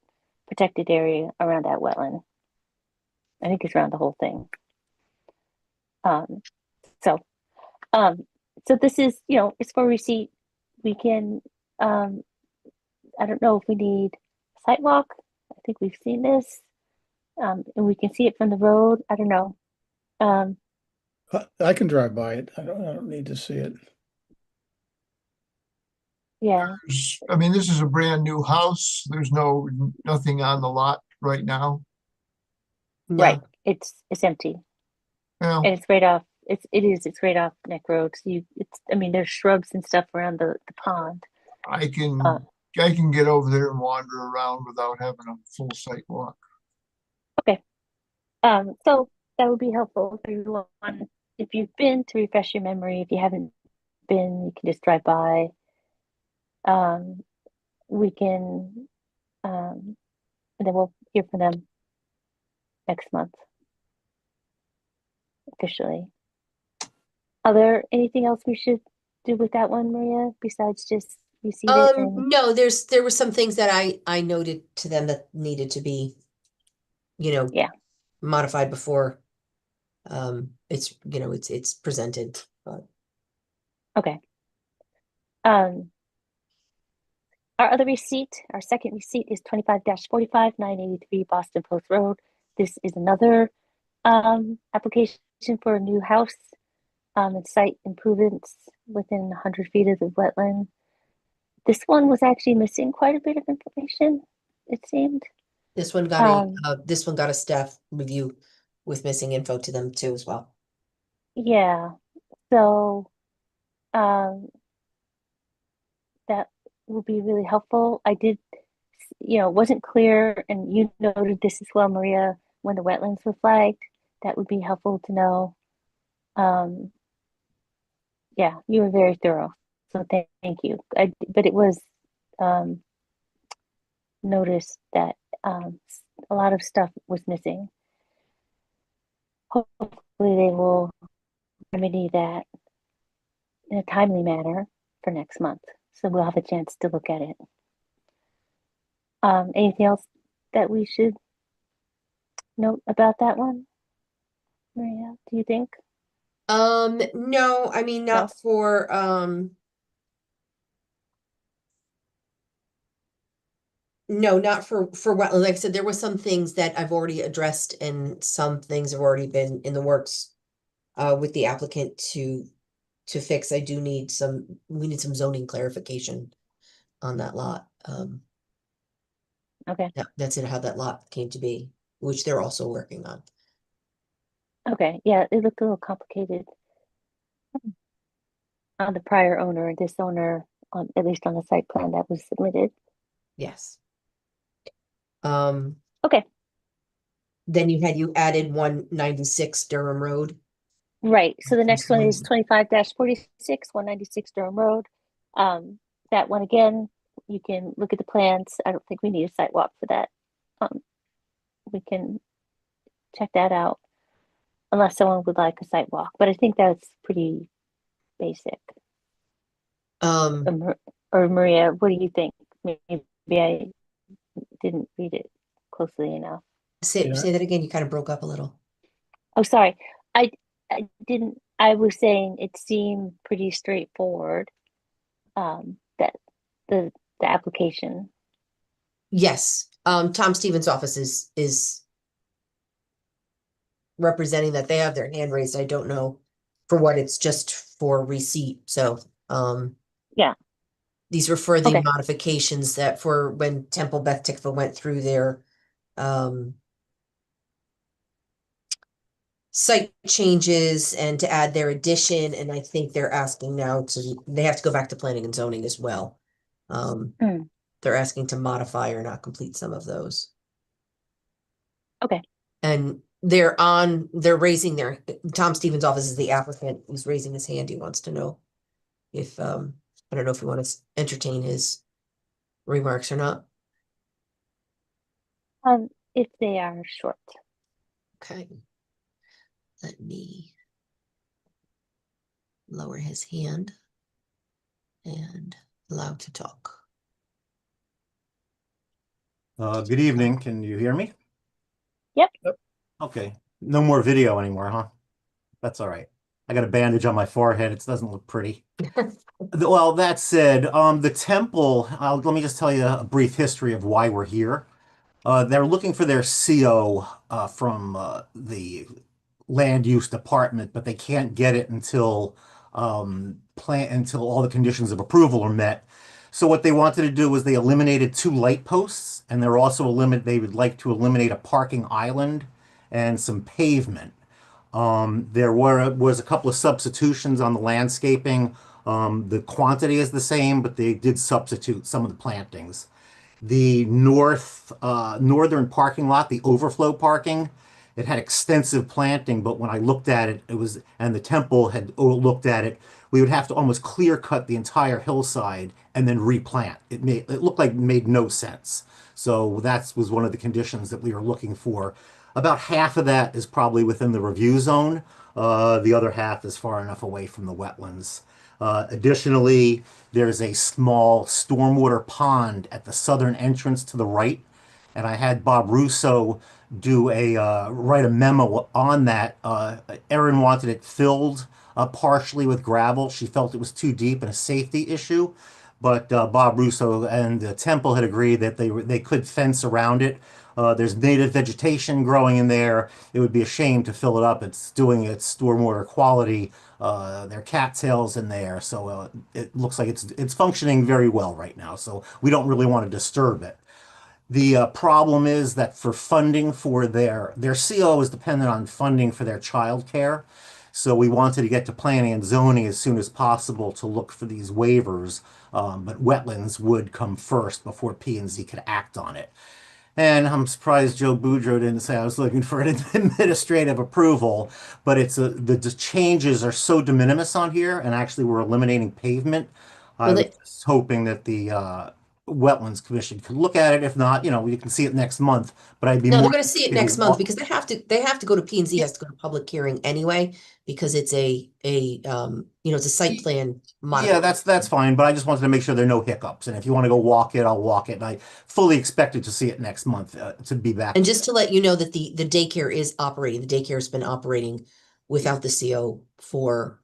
protected area around that wetland. I think it's around the whole thing. Um, so, um, so this is, it's for receipt. We can, I don't know if we need a sidewalk. I think we've seen this. And we can see it from the road. I don't know. I can drive by it. I don't need to see it. Yeah, I mean, this is a brand new house. There's nothing on the lot right now. right. No, It's empty. Well, And it's right off, it's right off Neck Road. So I mean, there's shrubs and stuff around the pond. I Uh, can get over there and wander around without having a full site walk. okay. So that would be helpful if you want, if you've been, to refresh your memory. If you haven't been, you can just drive by. Um, we can, and then we'll hear from them next month officially. Are there anything else we should do with that one, Maria, besides just receive it and no, there were some things that I noted to them that needed to be, yeah, modified before it's presented, but okay. Um, our other receipt, our second receipt is 25-45, 983 Boston Post Road. This is another application for a new house and site improvements within 100 feet of the wetland. This one was actually missing quite a bit of information, it seemed. this one got Um, a staff review with missing info to them too as well. yeah, so um, that will be really helpful. I did, it wasn't clear, and you noted this as well, Maria, when the wetlands were flagged. That would be helpful to know. Um, yeah, you were very thorough, so thank you. But it was um, noticed that a lot of stuff was missing. Hopefully, they will remedy that in a timely manner for next month, so we'll have a chance to look at it. Anything else that we should note about that one, Maria? Do you think? No, I mean, No? not for, no, not for wetland. Like I said, there were some things that I've already addressed and some things have already been in the works with the applicant to fix. We need some zoning clarification on that lot. Okay. That's how that lot came to be, which they're also working on. Okay. Yeah, it looked a little complicated on the prior owner, this owner, at least on the site plan that was submitted. Yes. Okay. Then you added 196 Durham Road. Right. So the next one is One- 25-46, 196 Durham Road. That one again, you can look at the plans. I don't think we need a site walk for that. We can check that out unless someone would like a site walk, but I think that's pretty basic. Or Maria, what do you think? Maybe I didn't read it closely enough. say Yeah. say that again. You kind of broke up a little. Oh, sorry. I didn't, I was saying it seemed pretty straightforward. That the application. Yes. Tom Stevens' office is representing that they have their hand raised. I don't know for what, it's just for receipt. So Yeah. these were for the Okay. modifications that for when Temple Beth Tikva went through their site changes and to add their addition, and I think they're asking now they have to go back to planning and zoning as well. Mm, They're asking to modify or not complete some of those. okay. And they're raising Tom Stevens' office is the applicant. He's raising his hand. He wants to know if, I don't know if you want to entertain his remarks or not. If they are short. Okay. Let me. lower his hand and allow to talk. Good evening. Can you hear me? Yep. Okay. No more video anymore, huh? That's all right. I got a bandage on my forehead. It doesn't look pretty. Well, that said, the temple, let me just tell you a brief history of why we're here. They're looking for their CO from the land use department, but they can't get it until until all the conditions of approval are met. So what they wanted to do was they eliminated 2 light posts, and they would like to eliminate a parking island and some pavement. There was a couple of substitutions on the landscaping. The quantity is the same, but they did substitute some of the plantings. The northern parking lot, the overflow parking, it had extensive planting, but when I looked at it, and the temple had looked at it, we would have to almost clear cut the entire hillside and then replant. It looked like it made no sense. So that was one of the conditions that we were looking for. About half of that is probably within the review zone. The other half is far enough away from the wetlands. Additionally, there's a small stormwater pond at the southern entrance to the right, and I had Bob Russo write a memo on that. Erin wanted it filled partially with gravel. She felt it was too deep and a safety issue, but Bob Russo and the temple had agreed that they could fence around it. There's native vegetation growing in there. It would be a shame to fill it up. It's doing its stormwater quality. There are cattails in there, so it looks like it's functioning very well right now. So we don't really want to disturb it. The problem is that for funding for their CO is dependent on funding for their childcare. So we wanted to get to planning and zoning as soon as possible to look for these waivers, but wetlands would come first before P&Z could act on it. And I'm surprised Joe Boudreau didn't say I was looking for an administrative approval, but the changes are so de minimis on here, and actually we're eliminating pavement. I Well, was just hoping that the Wetlands Commission could look at it. If not, we can see it next month. But I'd be no, they're more going to see it happy to next month walk. because they have to go to P&Z, has to go to public hearing anyway, because it's it's a site plan Yeah, modification. that's fine, but I just wanted to make sure there are no hiccups. And if you want to go walk it, I'll walk it. And I fully expected to see it next month to be back. And just to let you know that the daycare is operating, the daycare has been operating without the CO for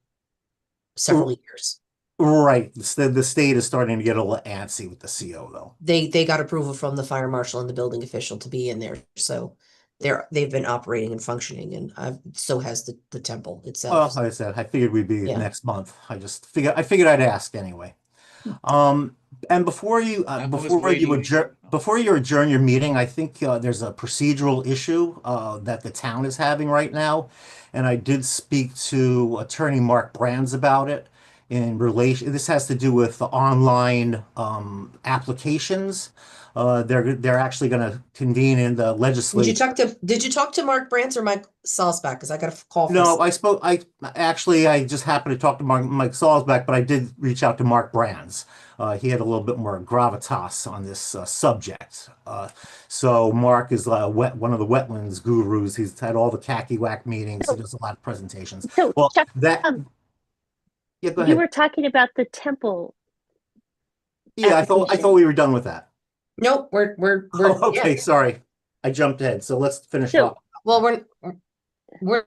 several years. Right. The state is starting to get a little antsy with the CO, though. They got approval from the fire marshal and the building official to be in there, so they've been operating and functioning, and so has the temple Well, itself. like I said, I figured we'd be Yeah. next month. I figured I'd ask anyway. And before you I was waiting. before you adjourn your meeting, I think there's a procedural issue that the town is having right now, and I did speak to Attorney Mark Brands about it in relation. This has to do with the online applications. They're actually going to convene in the legislature. Did you talk to Mark Brands or Mike Salzback? Because I got a call from No, I just happened to talk to Mike Salzbeck, but I did reach out to Mark Brands. He had a little bit more gravitas on this subject. So Mark is one of the wetlands gurus. He's had all the CACI-WAC meetings. He does a lot of presentations. So, Well, Chuck, yeah, go you ahead. were talking about the temple Yeah, I thought application. we were done with that. Nope, we're Oh, okay, yeah. sorry. I jumped ahead. So let's finish So- up. Well, we're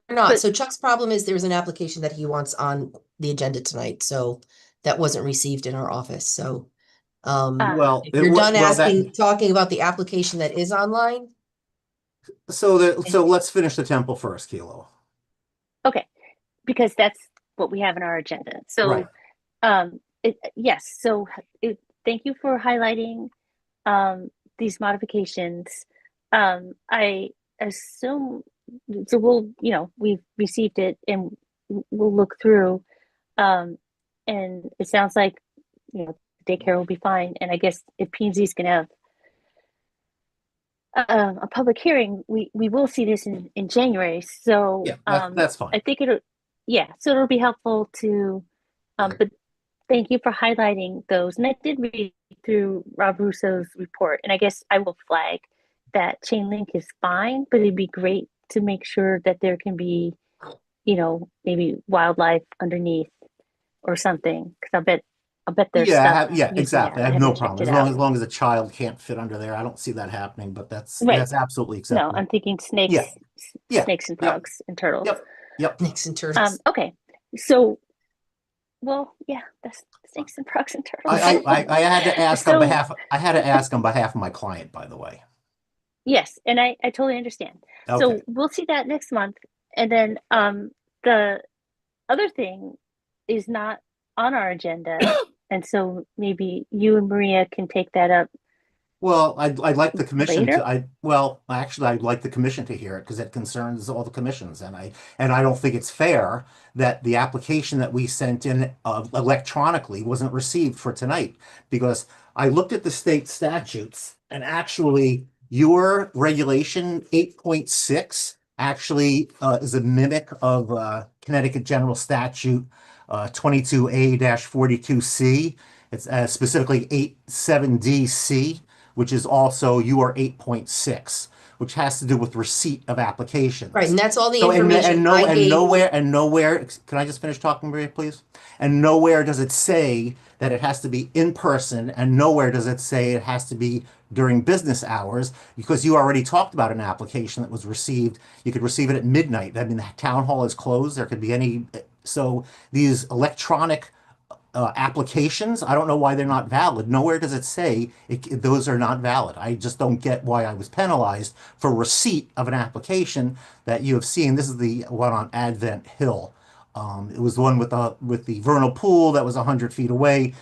not. But- So Chuck's problem is there's an application that he wants on the agenda tonight, so that wasn't received in our office. So Well, if you're done well, talking about the application that is online, so let's finish the temple first, Kilo. Okay, because that's what we have in our agenda. So, Right. yes. So, thank you for highlighting these modifications. I assume so. We've received it and we'll look through. And it sounds like daycare will be fine. And I guess if P&Z is going to have a public hearing, we will see this in January. So Yeah, that's fine. I think so it'll be helpful to, but thank you for highlighting those. And I did read through Rob Russo's report, and I guess I will flag that chain link is fine, but it'd be great to make sure that there can be, maybe wildlife underneath or something, because I'll bet there's Yeah, stuff yeah, using exactly. that. I I have no haven't checked problem it out. as long as a child can't fit under there. I don't see that happening, but Right. that's absolutely No, acceptable. I'm thinking Yeah, yeah, snakes and yep, frogs and turtles. yep. Snakes and turtles. Okay. So, well, yeah, that's snakes and frogs and turtles. I had to ask on So, behalf. I had to ask on behalf of my client, by the way. yes, and I totally understand. Okay. So we'll see that next month. And then the other thing is not on our agenda. And so maybe you and Maria can take that up Well, I'd like the commission later. to, actually, I'd like the commission to hear it because it concerns all the commissions. And I don't think it's fair that the application that we sent in electronically wasn't received for tonight. Because I looked at the state statutes and actually your regulation 8.6 actually is a mimic of Connecticut General Statute 22A-42C. It's specifically 87DC, which is also UR 8.6, which has to do with receipt of applications. Right, and that's all the So, information I gave. nowhere, can I just finish talking, Maria, please? And nowhere does it say that it has to be in person, and nowhere does it say it has to be during business hours, because you already talked about an application that was received. You could receive it at midnight. I mean, the town hall is closed. There could be any, so these electronic applications, I don't know why they're not valid. Nowhere does it say those are not valid. I just don't get why I was penalized for receipt of an application that you have seen. This is the one on Advent Hill. It was the one with the vernal pool that was 100 feet away.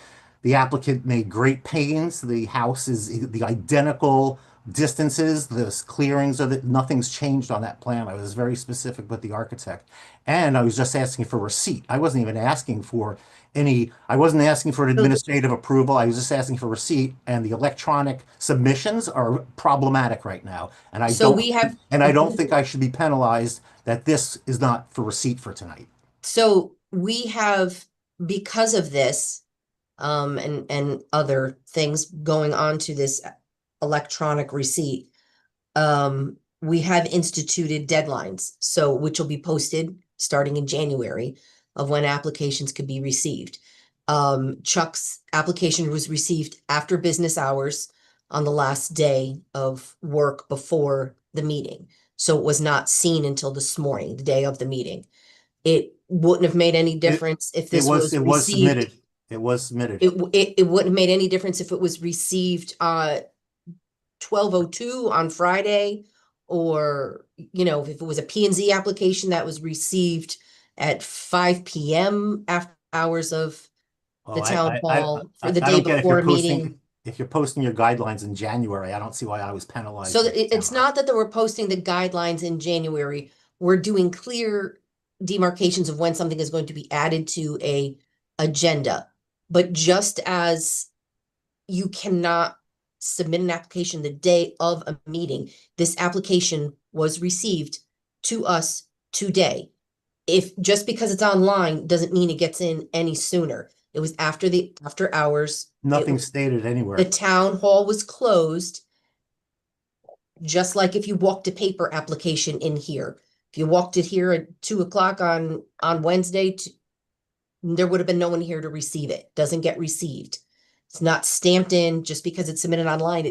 The applicant made great pains. The house is the identical distances, the clearings are that nothing's changed on that plan. I was very specific with the architect. And I was just asking for receipt. I wasn't even asking for I wasn't asking for an administrative approval. I was just asking for receipt, and the electronic submissions are problematic right now. And I don't think I should be penalized that this is not for receipt for tonight. So we have, because of this, and other things going on to this electronic receipt, we have instituted deadlines, so which will be posted starting in January of when applications could be received. Chuck's application was received after business hours on the last day of work before the meeting. So it was not seen until this morning, the day of the meeting. It wouldn't have made any difference if this was It was received. submitted. It was submitted. It wouldn't have made any difference if it was received 12:02 on Friday, or if it was a P&Z application that was received at 5 p.m. after hours of the town hall for the I day don't get before a meeting. if you're posting your guidelines in January, I don't see why I was penalized. So in it's December. not that we're posting the guidelines in January. We're doing clear demarcations of when something is going to be added to a agenda. But just as you cannot submit an application the day of a meeting, this application was received to us today. If just because it's online doesn't mean it gets in any sooner. It was after hours. Nothing stated anywhere. The town hall was closed. Just like if you walked a paper application in here, if you walked it here at 2:00 on Wednesday, there would have been no one here to receive it. Doesn't get received. It's not stamped in just because it's submitted online.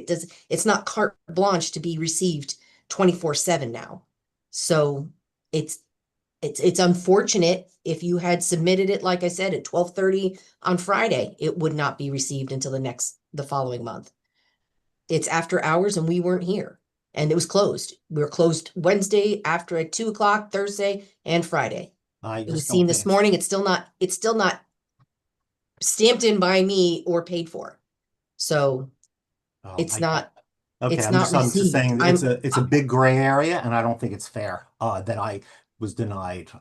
It's not carte blanche to be received 24/7 now. So it's unfortunate. If you had submitted it, like I said, at 12:30 on Friday, it would not be received until the following month. It's after hours and we weren't here, and it was closed. We were closed Wednesday after at 2:00, Thursday and Friday. It was seen this morning. It's still not stamped in by me or paid for. So it's not. Okay, it's I'm not just received. saying it's a big gray area, and I don't think it's fair that I was denied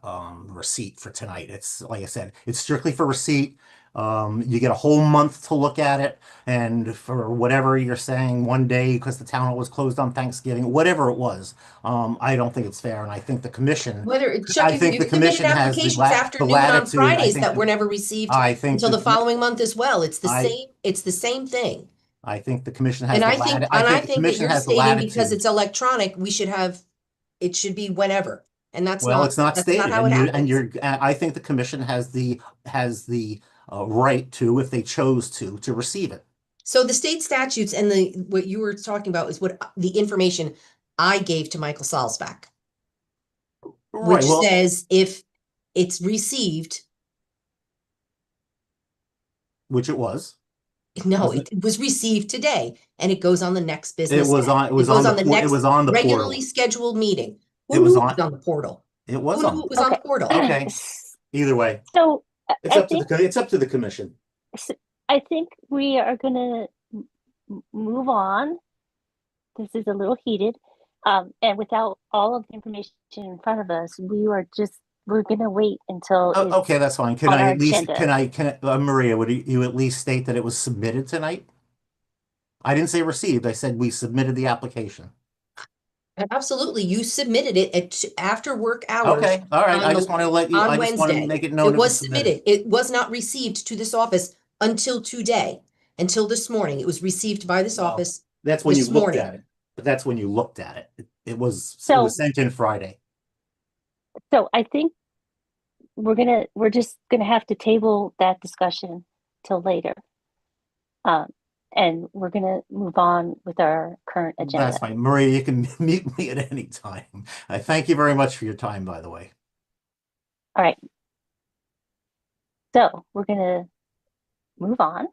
receipt for tonight. It's like I said, it's strictly for receipt. You get a whole month to look at it, and for whatever you're saying, one day because the town hall was closed on Thanksgiving, whatever it was, I don't think it's fair, and I think the commission. Chuck, think the commission has applications the afternoon on latitude. Fridays that were never received until the following month as well. It's the same. It's the same thing. I think the commission has And the I think I think the that commission you're has the stating because latitude. it's electronic, it should be whenever. And that's Well, it's not that's stated, not how it and happens. I think the commission has the right to, if they chose to receive it. So the state statutes and what you were talking about is what the information I gave to Michael Salzback, Right. which Well, says if it's received, which it was. no, Wasn't it was received today and it goes on the next it? business day. It was goes on on the it next was on the regularly portal. scheduled meeting. It Who was knew it on. was on the portal? It was Who on knew the it was on the Okay. portal? Okay. Either way, So it's I up to think it's up to the commission. I think we are gonna move on. This is a little heated. And without all of the information in front of us, we're gonna wait until it's Okay, that's fine. Can on I our at least agenda. Maria, would you at least state that it was submitted tonight? I didn't say received. I said we submitted the application. Absolutely. You submitted it at after work hours Okay, all right. on I just want to let you. on I just want to Wednesday. make it known It it was was submitted. submitted. It was not received to this office until today, until this morning. It was received by this Well, office that's when you this looked morning. at it. But that's when you looked at it. It was So sent in Friday. so I think we're just gonna have to table that discussion till later. And we're gonna move on with our current agenda. That's fine. Maria, you can mute me at any time. I thank you very much for your time, by the way. All right. So we're gonna move on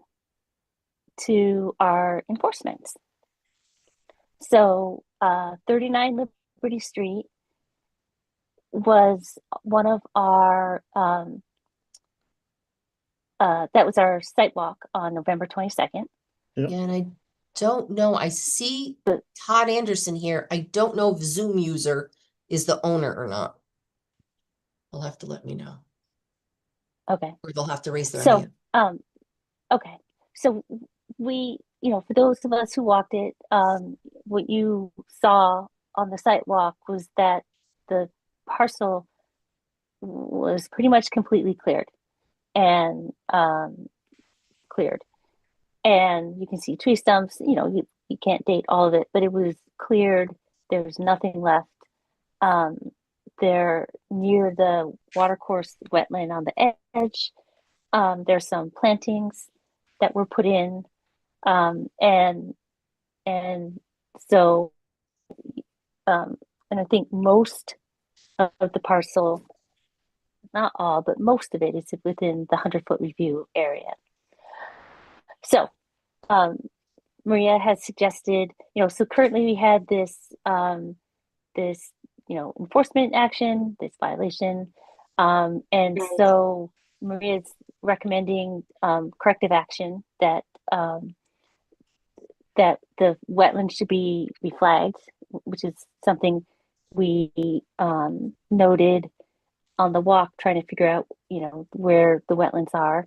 to our enforcements. So 39 Liberty Street was one of our that was our site walk on November 22nd. Yep. Yeah, and I don't know. I see Todd Anderson here. I don't know if Zoom user is the owner or not. They'll have to let me know. Okay. Or they'll have to raise their So hand. okay. So we, for those of us who walked it, what you saw on the site walk was that the parcel was pretty much completely cleared and cleared. And you can see tree stumps, you can't date all of it, but it was cleared. There's nothing left. They're near the watercourse wetland on the edge. There's some plantings that were put in. And so and I think most of the parcel, not all, but most of it is within the 100-foot review area. So Maria has suggested, so currently we had this enforcement action, this violation. And so Maria's recommending corrective action that that the wetland should be reflagged, which is something we noted on the walk, trying to figure out, where the wetlands are.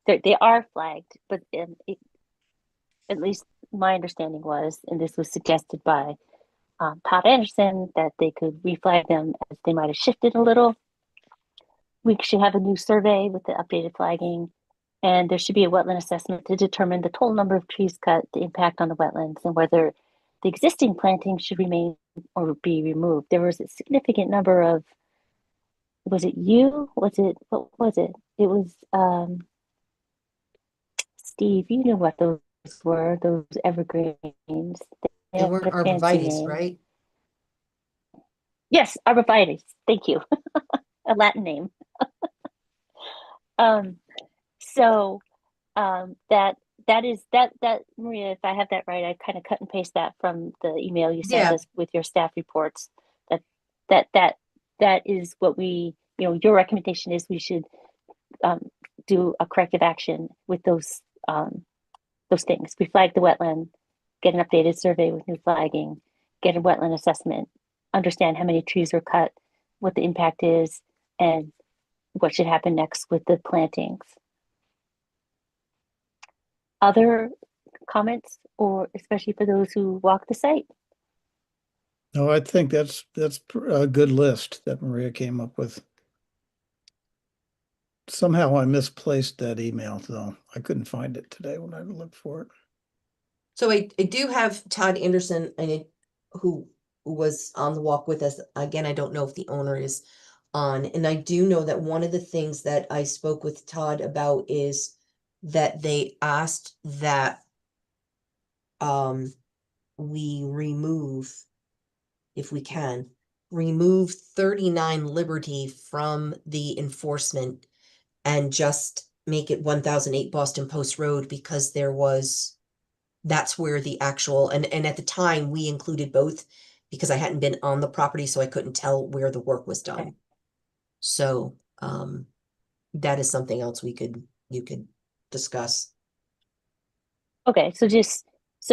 They are flagged, but at least my understanding was, and this was suggested by Todd Anderson, that they could reflag them as they might have shifted a little. We should have a new survey with the updated flagging, and there should be a wetland assessment to determine the total number of trees cut, the impact on the wetlands, and whether the existing planting should remain or be removed. There was a significant number of, what was it? It was Steve, you knew what those were, those evergreens. They They weren't had a fancy arborvitae, name. right? Yes, arborvitae. Thank you. A Latin name. So that Maria, if I have that right, I kind of cut and paste that from the email you sent Yeah. us with your staff reports. That is what we, your recommendation is we should do a corrective action with those things. We flag the wetland, get an updated survey with new flagging, get a wetland assessment, understand how many trees were cut, what the impact is, and what should happen next with the plantings. Other comments, or especially for those who walk the site? No, I think that's a good list that Maria came up with. Somehow I misplaced that email, though. I couldn't find it today when I looked for it. So I do have Todd Anderson who was on the walk with us. Again, I don't know if the owner is on, and I do know that one of the things that I spoke with Todd about is that they asked that we remove, if we can, remove 39 Liberty from the enforcement and just make it 1008 Boston Post Road, because that's where the actual, and at the time we included both because I hadn't been on the property, so I couldn't tell where the work was done. Okay. So, that is something else you could discuss. Okay, so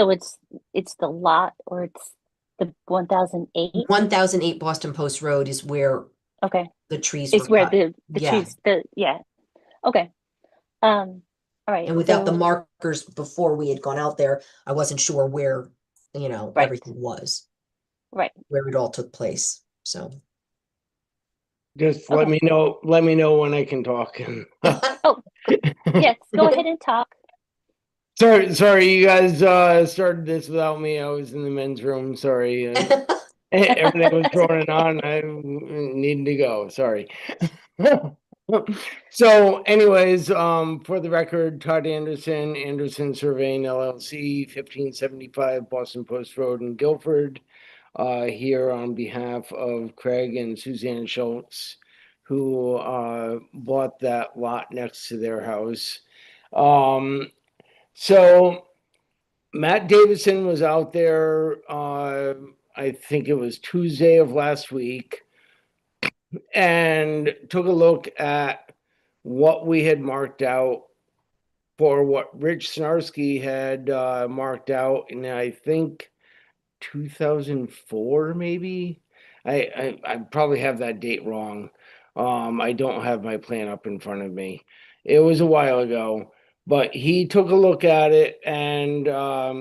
it's the lot, or it's the 1008? 1008 Boston Post Road is where Okay, the trees were it's where cut. the Yeah. trees, yeah. Okay. All right. And without the So markers before we had gone out there, I wasn't sure where, Right. everything was, right. where it all took place. So. Just Okay. let me know when I can talk. Oh, yes, go ahead and talk. Sorry, you guys started this without me. I was in the men's room. Sorry. Everything was going on. I needed to go. Sorry. So, anyways, for the record, Todd Anderson, Anderson Surveying LLC, 1575 Boston Post Road in Guilford, here on behalf of Craig and Suzanne Schultz, who bought that lot next to their house. So Matt Davison was out there, I think it was Tuesday of last week, and took a look at what we had marked out for what Rich Snarski had marked out, and I think 2004 maybe. I probably have that date wrong. I don't have my plan up in front of me. It was a while ago, but he took a look at it, and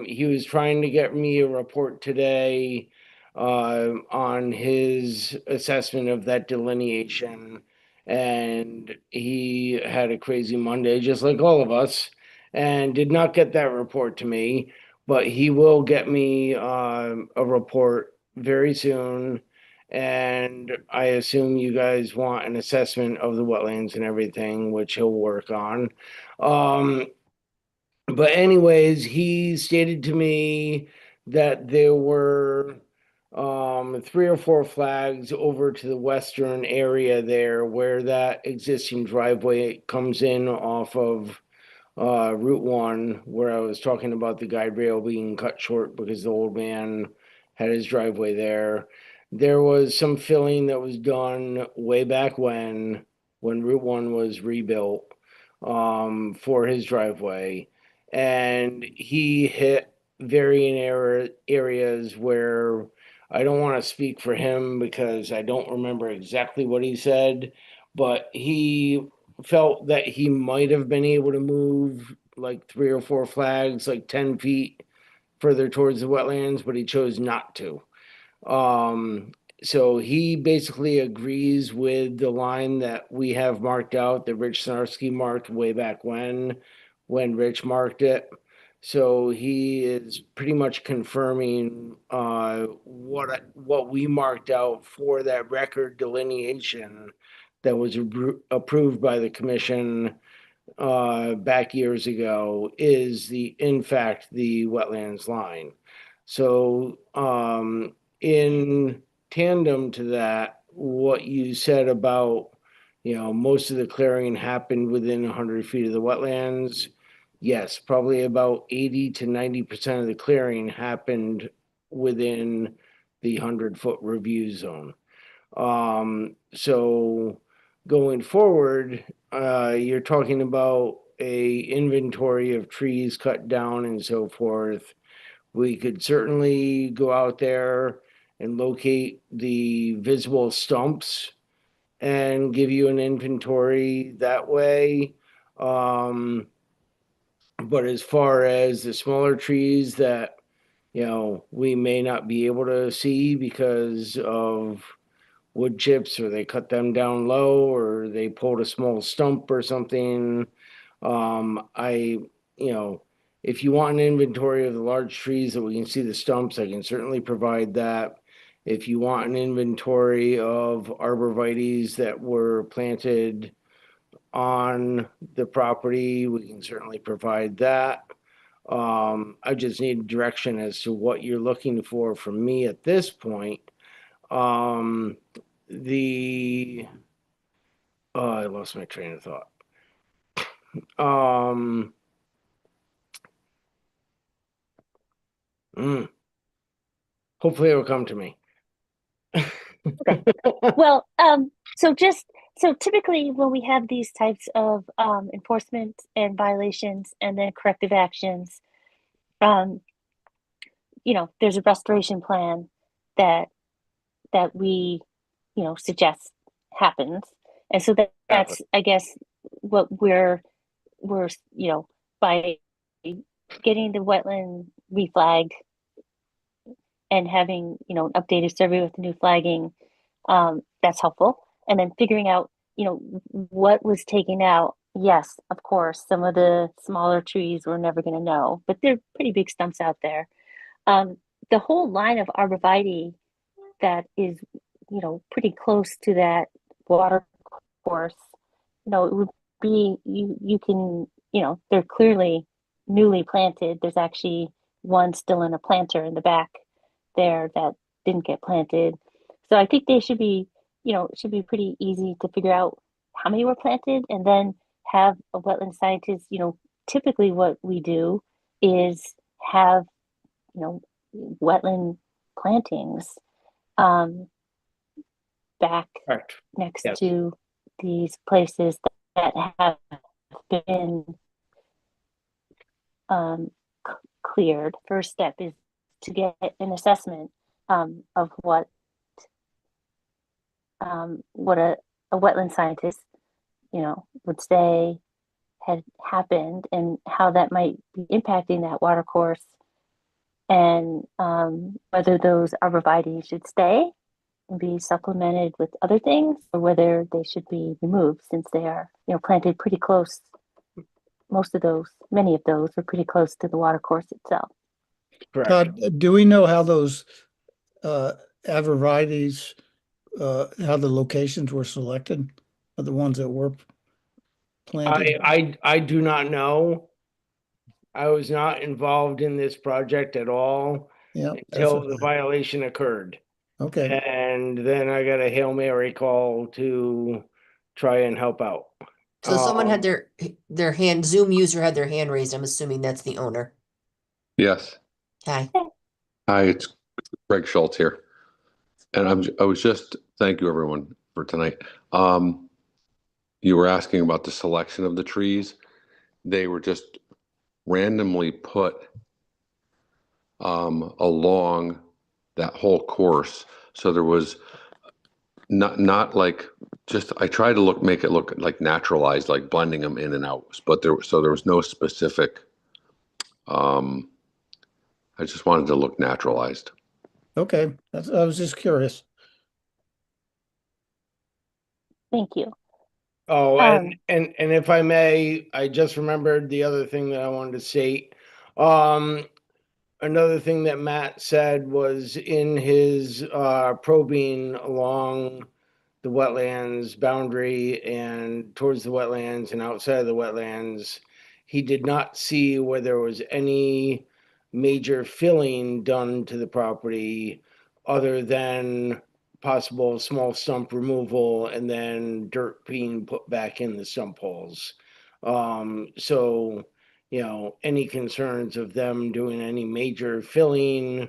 he was trying to get me a report today on his assessment of that delineation. And he had a crazy Monday, just like all of us, and did not get that report to me, but he will get me a report very soon. And I assume you guys want an assessment of the wetlands and everything, which he'll work on. But anyways, he stated to me that there were 3 or 4 flags over to the western area there where that existing driveway comes in off of Route 1, where I was talking about the guide rail being cut short because the old man had his driveway there. There was some filling that was done way back when Route 1 was rebuilt, for his driveway. And he hit varying areas where I don't want to speak for him because I don't remember exactly what he said, but he felt that he might have been able to move like 3 or 4 flags, like 10 feet further towards the wetlands, but he chose not to. So he basically agrees with the line that we have marked out, that Rich Snarski marked way back when Rich marked it. So he is pretty much confirming what we marked out for that record delineation that was approved by the commission back years ago is in fact the wetlands line. So in tandem to that, what you said about, most of the clearing happened within 100 feet of the wetlands. Yes, probably about 80 to 90% of the clearing happened within the 100-foot review zone. So going forward, you're talking about a inventory of trees cut down and so forth. We could certainly go out there and locate the visible stumps and give you an inventory that way. But as far as the smaller trees that, we may not be able to see because of wood chips, or they cut them down low, or they pulled a small stump or something. I, if you want an inventory of the large trees that we can see the stumps, I can certainly provide that. If you want an inventory of arborvitaes that were planted on the property, we can certainly provide that. I just need direction as to what you're looking for from me at this point. The Oh, I lost my train of thought. Hopefully it'll come to me. Okay. Well, so typically when we have these types of enforcement and violations and then corrective actions, there's a restoration plan that we, suggest happens. And so that's, I guess, what we're, by getting the wetland reflagged and having, an updated survey with the new flagging, that's helpful. And then figuring out, what was taken out. Yes, of course, some of the smaller trees we're never going to know, but they're pretty big stumps out there. The whole line of arborvitae that is, pretty close to that water course, it would be, you can, they're clearly newly planted. There's actually one still in a planter in the back there that didn't get planted. So I think they should be, it should be pretty easy to figure out how many were planted and then have a wetland scientist, typically what we do is have, wetland plantings back Correct. next Yes. to these places that have been cleared. First step is to get an assessment of what a wetland scientist, would say had happened and how that might be impacting that water course, and whether those arborvitae should stay and be supplemented with other things, or whether they should be removed since they are, planted pretty close. Many of those are pretty close to the water course itself. Correct. Todd, do we know how those arborvitaes, how the locations were selected, of the ones that were planted? I do not know. I was not involved in this project at all Yeah, until the violation occurred. okay. And then I got a Hail Mary call to try and help out. So someone had their hand, Zoom user had their hand raised. I'm assuming that's the owner. Yes. Hi. Hi, it's Greg Schultz here. And I was just, thank you everyone for tonight. You were asking about the selection of the trees. They were just randomly put along that whole course. So there was not like, just, I tried to make it look like naturalized, like blending them in and out. But there was no specific, I just wanted to look naturalized. Okay, I was just curious. Thank you. Oh, and if I may, I just remembered the other thing that I wanted to state. Another thing that Matt said was in his probing along the wetlands boundary and towards the wetlands and outside of the wetlands, he did not see where there was any major filling done to the property other than possible small stump removal and then dirt being put back in the stump holes. So, any concerns of them doing any major filling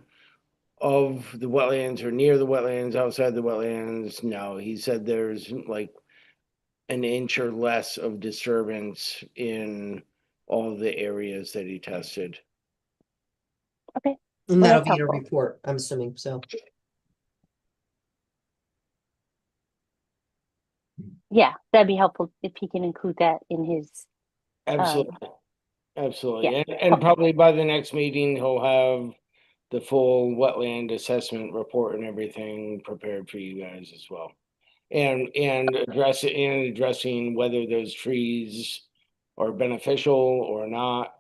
of the wetlands or near the wetlands, outside the wetlands, no. He said there's like an inch or less of disturbance in all the areas that he tested. Okay. And Well, that'll that's be in a helpful. report, I'm assuming, so. Yeah, that'd be helpful if he can include that in his. Absolutely. Absolutely. Yeah. And probably by the next meeting, he'll have the full wetland assessment report and everything prepared for you guys as well. And addressing whether those trees are beneficial or not,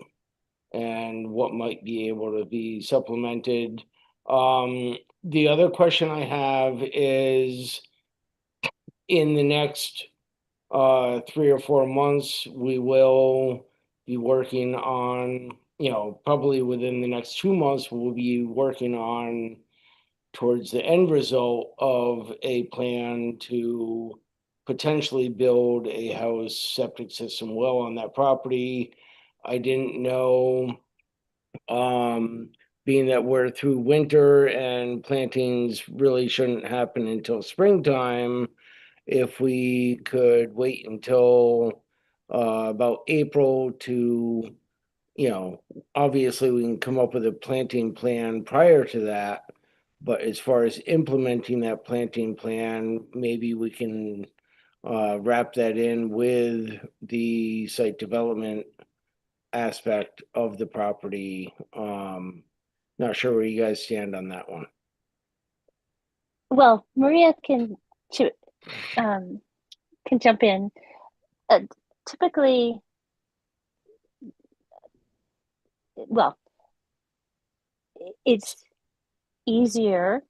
and what might be able to be supplemented. The other question I have is in the next 3 or 4 months, we will be working on, probably within the next 2 months, we'll be working on towards the end result of a plan to potentially build a house, septic system, well on that property. I didn't know, being that we're through winter and plantings really shouldn't happen until springtime, if we could wait until about April to, obviously we can come up with a planting plan prior to that. But as far as implementing that planting plan, maybe we can wrap that in with the site development aspect of the property. Not sure where you guys stand on that one. Well, Maria can jump in. Typically, well, it's easier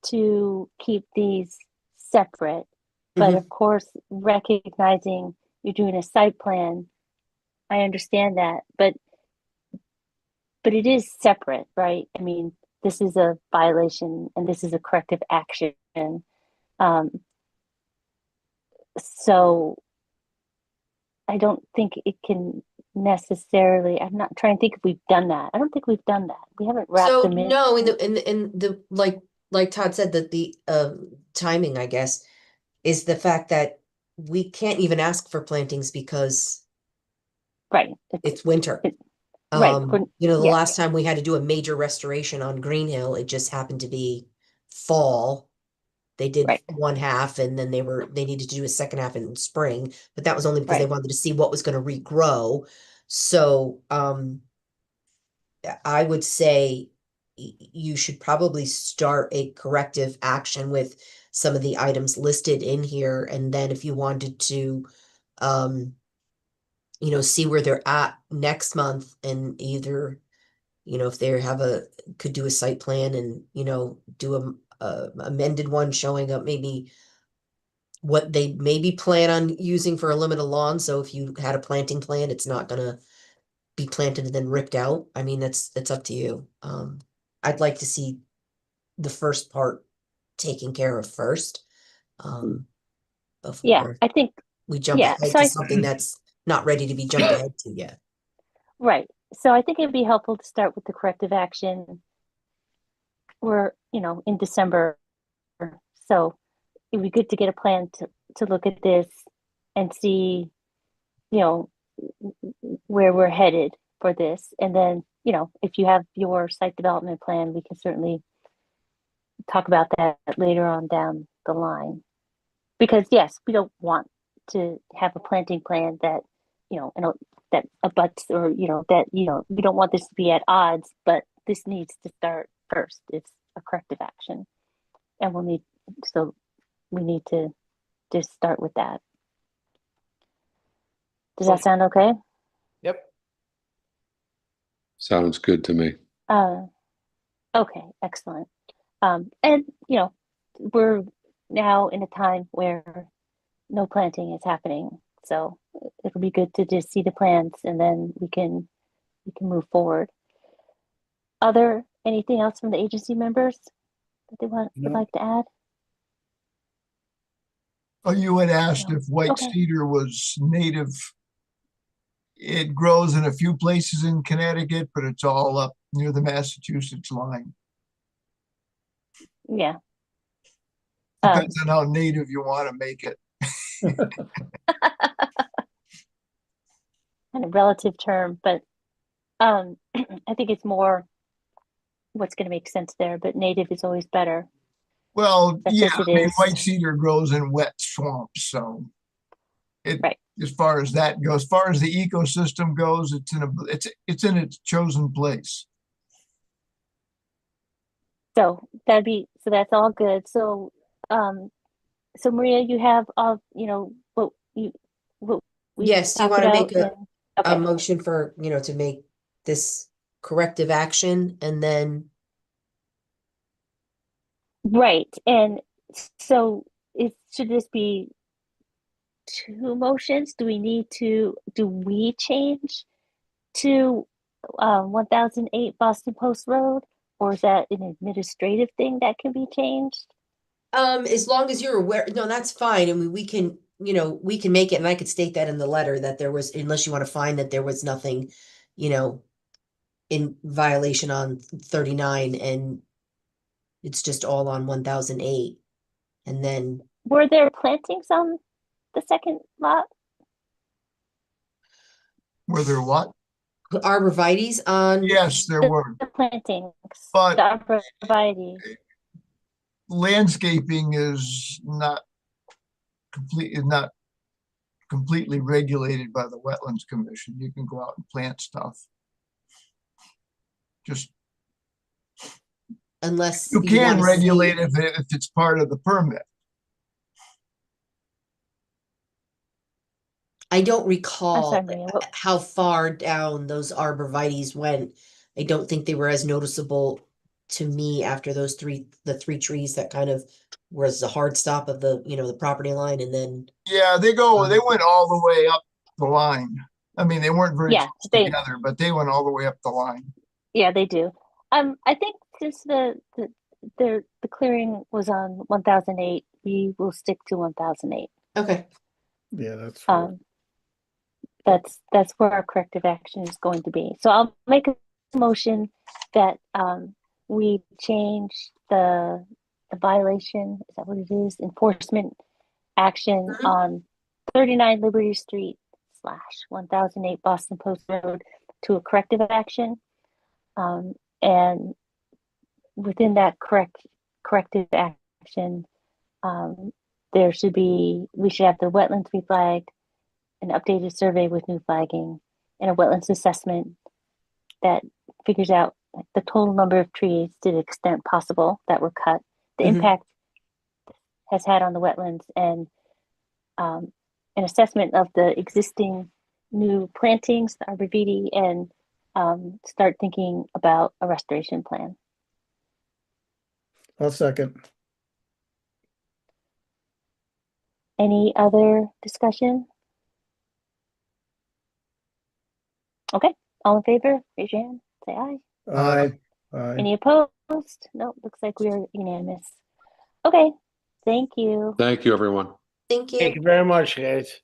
to keep these separate, but of course, recognizing you're doing a site plan, I understand that, but it is separate, right? I mean, this is a violation and this is a corrective action. So I don't think it can necessarily, I'm not trying to think if we've done that. I don't think we've done that. We haven't wrapped So them in. no, in the like Todd said, that the timing, I guess, is the fact that we can't even ask for plantings because Right. it's winter. Right. The Yeah. last time we had to do a major restoration on Green Hill, it just happened to be fall. They did Right. one half and then they needed to do a second half in spring, but that was only because they Right. wanted to see what was going to regrow. So I would say you should probably start a corrective action with some of the items listed in here. And then if you wanted to, see where they're at next month and either, if they could do a site plan and, do a amended one showing up maybe what they maybe plan on using for a limited lawn. So if you had a planting plan, it's not gonna be planted and then ripped out. I mean, that's up to you. I'd like to see the first part taken care of first, Yeah. before I think, we jump yeah. ahead to something that's not ready to be jumped ahead to yet. Right. So I think it'd be helpful to start with the corrective action. We're, in December. So it'd be good to get a plan to look at this and see, you know, where we're headed for this. And then, if you have your site development plan, we can certainly talk about that later on down the line. Because yes, we don't want to have a planting plan that, that abuts or, that, we don't want this to be at odds, but this needs to start first. It's a corrective action. And we need to just start with that. Does that sound okay? Yep. Sounds good to me. Okay, excellent. And we're now in a time where no planting is happening, so it'll be good to just see the plans and then we can move forward. Anything else from the agency members that they would like to add? Oh, you had asked No. if white Okay. cedar was native. It grows in a few places in Connecticut, but it's all up near the Massachusetts line. Yeah. Depends on how native you want to make it. Kind of relative term, but I think it's more what's going to make sense there, but native is always better. Well, That's yeah, as it I mean, is. white cedar grows in wet swamps, so Right. as far as that goes, as far as the ecosystem goes, it's in its chosen place. So that's all good. So Maria, you have all, what we Yes, do you talked want to about make a okay. motion for, to make this corrective action and then Right. And so should this be two motions? Do we change to 1008 Boston Post Road? Or is that an administrative thing that can be changed? As long as you're aware, no, that's fine. I mean, we can, we can make it, and I could state that in the letter that there was, unless you want to find that there was nothing, you know, in violation on 39, and it's just all on 1008. And then Were there plantings on the second lot? Were there what? arborvitae's on, Yes, there were, The plantings, but the arborvitae. landscaping is not completely regulated by the Wetlands Commission. You can go out and plant stuff. Just, unless you you can want to regulate see. if it's part of the permit. I don't I'm recall sorry, Maria. how far down those arborvitae's went. I don't think they were as noticeable to me after the three trees that kind of was the hard stop of the property line, and then Yeah, they went all the way up the line. I mean, they weren't very Yeah, close together, but they went all the way up the line. they do. I think since the clearing was on 1008, we will stick to 1008. okay. Yeah, that's fair. That's where our corrective action is going to be. So I'll make a motion that we change the violation, is that what it is? Enforcement action Mhm. on 39 Liberty Street / 1008 Boston Post Road to a corrective action. And within that corrective action, we should have the wetlands reflagged, an updated survey with new flagging, and a wetlands assessment that figures out the total number of trees to the extent possible that were cut, the Mhm. impact has had on the wetlands, and an assessment of the existing new plantings, the arborvitae, and start thinking about a restoration plan. I'll second. Any other discussion? Okay, all in favor, raise your hand, say aye. Aye. Aye. Any opposed? No, looks like we are unanimous. Okay, thank you. Thank you, everyone. Thank Thank you. you very much, guys.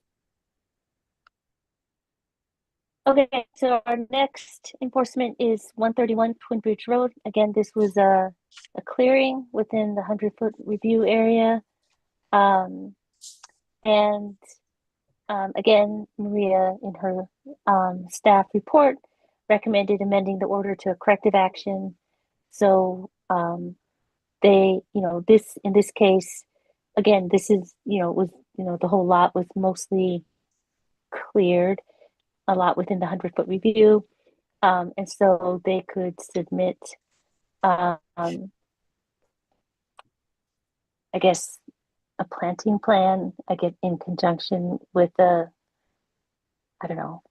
Okay, so our next enforcement is 131 Twin Bridge Road. Again, this was a clearing within the 100-foot review area. And again, Maria, in her staff report, recommended amending the order to a corrective action. So they, this, in this case, again, this is, the whole lot was mostly cleared, a lot within the 100-foot review. And so they could submit, I guess, a planting plan, I get in conjunction with I don't know,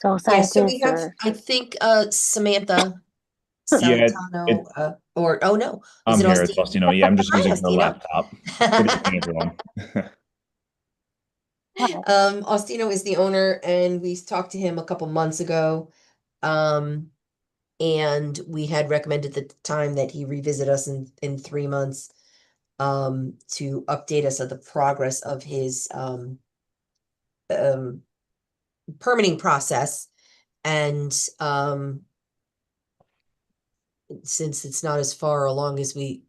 soil Yeah, so we scientist have, or I think, Samantha Yeah, Salentano, or, oh no, is I'm it here. It's Austin? Faustino. Yeah, I'm just Hi, using her Faustino. laptop. Good evening, everyone. Austino is the owner, and we talked to him a couple months ago. And we had recommended at the time that he revisit us in 3 months to update us of the progress of his permitting process. And since it's not as far along as we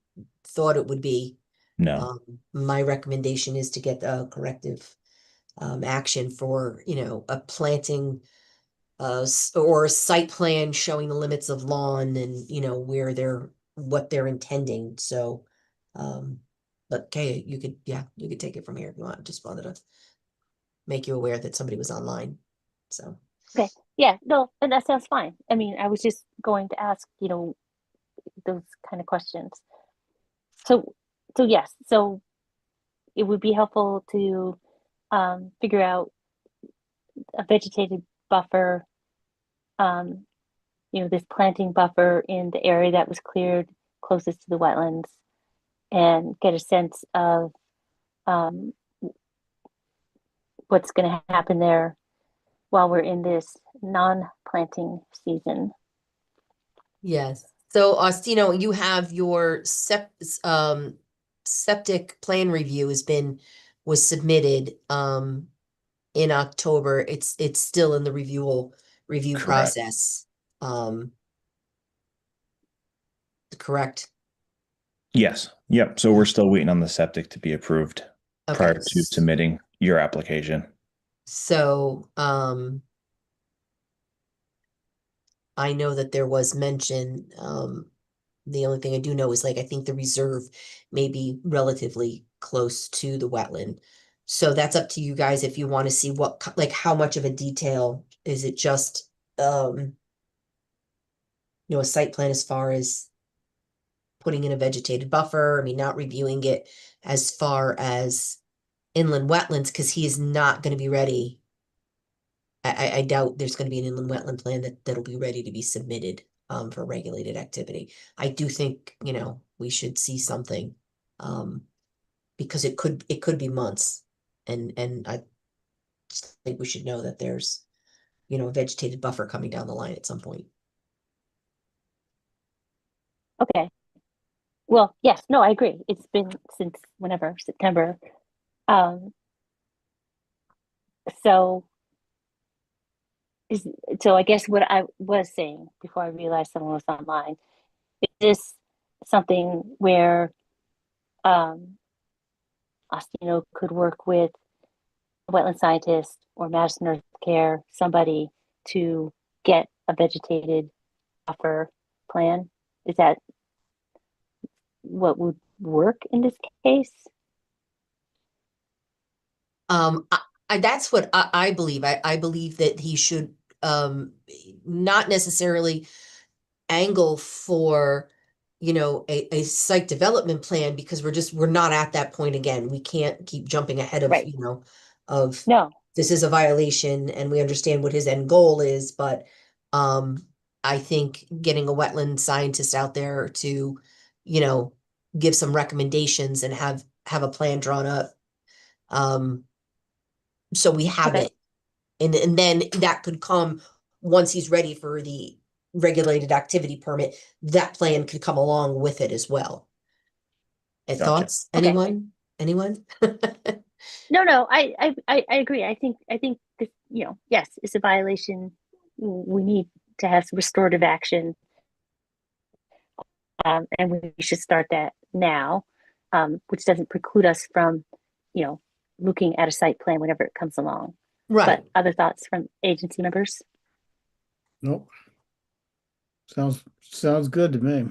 thought it would be, No. my recommendation is to get a corrective action for, a planting or a site plan showing the limits of lawn and, what they're intending. So, but Kay, you could take it from here if you want. Just wanted to make you aware that somebody was online. So, okay, yeah, no, and that sounds fine. I mean, I was just going to ask, those kind of questions. So yes, so it would be helpful to figure out a vegetated buffer, this planting buffer in the area that was cleared closest to the wetlands, and get a sense of what's going to happen there while we're in this non-planting season. Yes. So, Austino, you have your septic plan review was submitted in October. It's still in the review Correct. process. Correct. Yes. Yep. So we're still waiting on the septic to be approved prior Okay. to submitting your application. So, I know that there was mention, the only thing I do know is like, I think the reserve may be relatively close to the wetland. So that's up to you guys if you want to see like how much of a detail is it just, a site plan as far as putting in a vegetated buffer. I mean, not reviewing it as far as inland wetlands, because he is not going to be ready. I doubt there's going to be an inland wetland plan that'll be ready to be submitted for regulated activity. I do think, we should see something because it could be months. And I just think we should know that there's, a vegetated buffer coming down the line at some point. Okay. Well, yes, no, I agree. It's been since whenever, September. So I guess what I was saying before I realized someone was online, is this something where Ostino could work with a wetland scientist or Madison Earth Care, somebody to get a vegetated buffer plan? Is that what would work in this case? That's what I believe. I believe that he should not necessarily angle for, a site development plan, because we're not at that point again. We can't keep jumping ahead of, Right. Of No. this is a violation and we understand what his end goal is, but I think getting a wetland scientist out there to, give some recommendations and have a plan drawn up. So we have Okay. it. And then that could come once he's ready for the regulated activity permit, that plan could come along with it as well. Gotcha. Thoughts? Okay. Anyone? No, I agree. I think this, yes, it's a violation. We need to have restorative action. And we should start that now, which doesn't preclude us from, looking at a site plan whenever it comes along. Right. But other thoughts from agency members? Nope. Sounds good to me.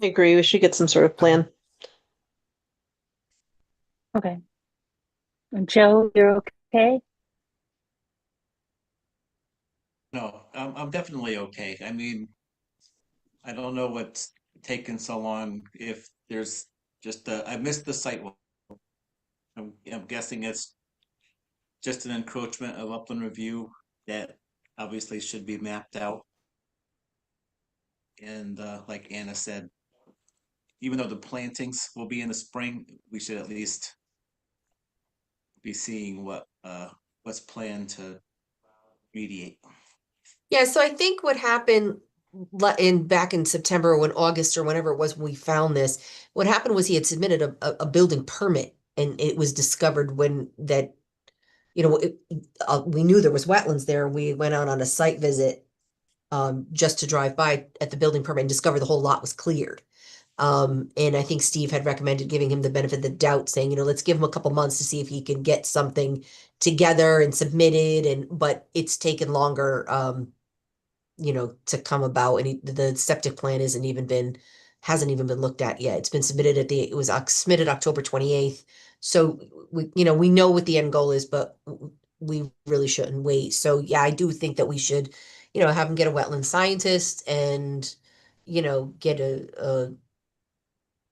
I agree. We should get some sort of plan. Okay. And Joe, you're okay? No, I'm definitely okay. I mean, I don't know what's taken so long. If there's just I missed the site walk. I'm guessing it's just an encroachment of upland review that obviously should be mapped out. And like Anna said, even though the plantings will be in the spring, we should at least be seeing what's planned to mediate. Yeah, so I think what happened back in September or August or whenever it was when we found this, what happened was he had submitted a building permit, and it was discovered when that, we knew there was wetlands there. We went out on a site visit just to drive by at the building permit and discover the whole lot was cleared. And I think Steve had recommended giving him the benefit of the doubt, saying, let's give him a couple months to see if he can get something together and submitted, but it's taken longer, to come about, and the septic plan hasn't even been looked at yet. It's been submitted it was submitted October 28th. So we know what the end goal is, but we really shouldn't wait. So yeah, I do think that we should, have him get a wetland scientist and, get a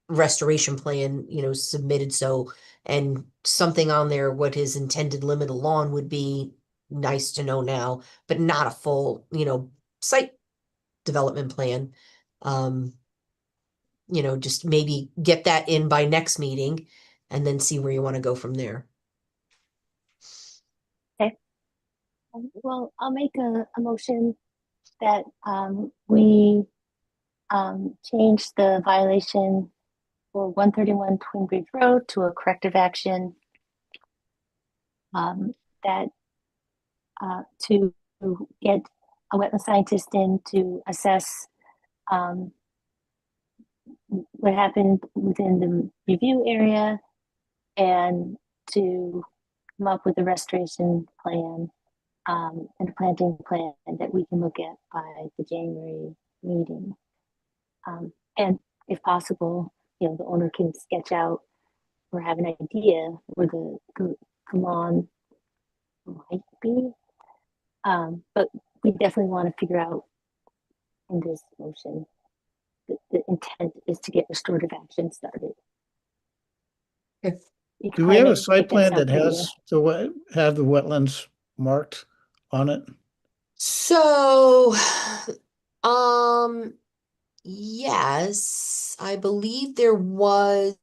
restoration plan, submitted. So, and something on there, what his intended limit of lawn would be, nice to know now, but not a full, site development plan. just maybe get that in by next meeting and then see where you want to go from there. Well, I'll make a motion that we change the violation for 131 Twin Bridge Road to a corrective action that to get a wetland scientist in to assess what happened within the review area and to come up with a restoration plan and a planting plan that we can look at by the January meeting. And if possible, the owner can sketch out or have an idea where the lawn might be. But we definitely want to figure out in this motion the intent is to get restorative action started. Do we have a site plan that has have the wetlands marked on it? So, yes, I believe there was.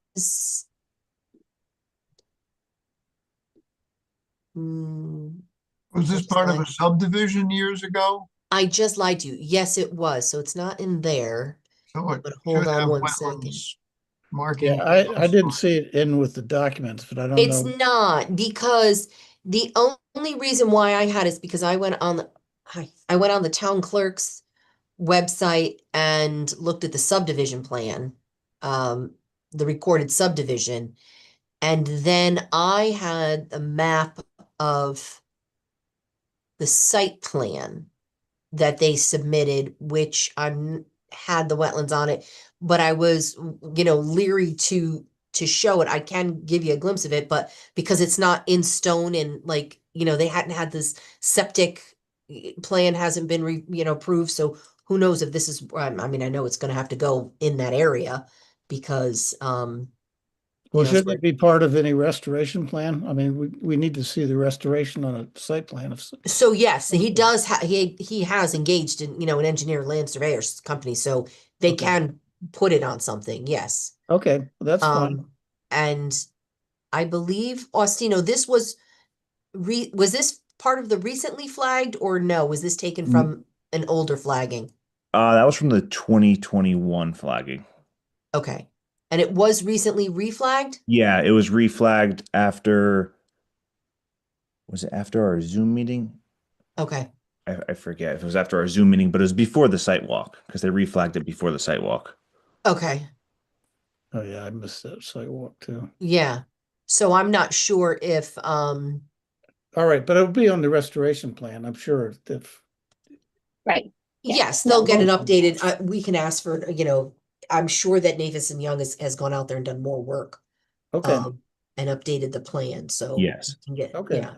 Was this part of a subdivision years ago? I just lied to you. Yes, it was. So it's not in there. So it But hold should on have one wetlands second. marking. Yeah, I didn't see it in with the documents, but I don't It's know. not, because the only reason why I had is because I went on the town clerk's website and looked at the subdivision plan, the recorded subdivision. And then I had a map of the site plan that they submitted, which had the wetlands on it, but I was, leery to show it. I can give you a glimpse of it, but because it's not in stone and they hadn't had this septic plan hasn't been approved. So who knows if this is, I know it's going to have to go in that area because, Well, shouldn't it be part of any restoration plan? I mean, we need to see the restoration on a site plan. So yes, he does. He has engaged in an engineer land surveyor's company, so they can put it on something. Yes. Okay, that's fine. And I believe Austino, this was this part of the recently flagged or no? Was this taken from an older flagging? That was from the 2021 flagging. Okay. And it was recently reflagged? Yeah, it was reflagged after, was it after our Zoom meeting? Okay. I forget if it was after our Zoom meeting, but it was before the site walk because they reflagged it before the site walk. Okay. Oh yeah, I missed that sidewalk too. Yeah. So I'm not sure if all right, but it'll be on the restoration plan, I'm sure. Right. Yes, they'll get it updated. We can ask for, I'm sure that Navis and Young has gone out there and done more work. Okay. And updated the plan. So yes. You can get, okay. Yeah.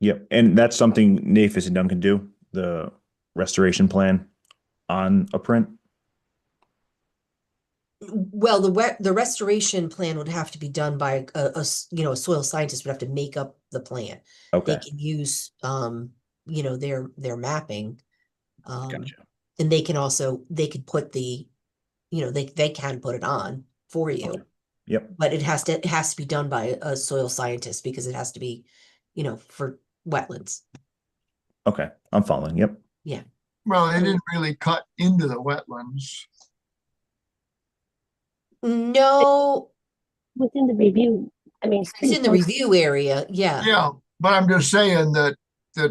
Yep. And that's something Nafis and Young can do, the restoration plan on a print. Well, the restoration plan would have to be done by a soil scientist would have to make up the plan. Okay. They can use their mapping. Gotcha. And they could put the, they can put it on for you. Okay. Yep. But it has to be done by a soil scientist because it has to be, for wetlands. Okay. I'm following. Yep. Yeah. Well, they didn't really cut into the wetlands. No, Within the review, it's it's in the review area. Yeah. Yeah, but I'm just saying that a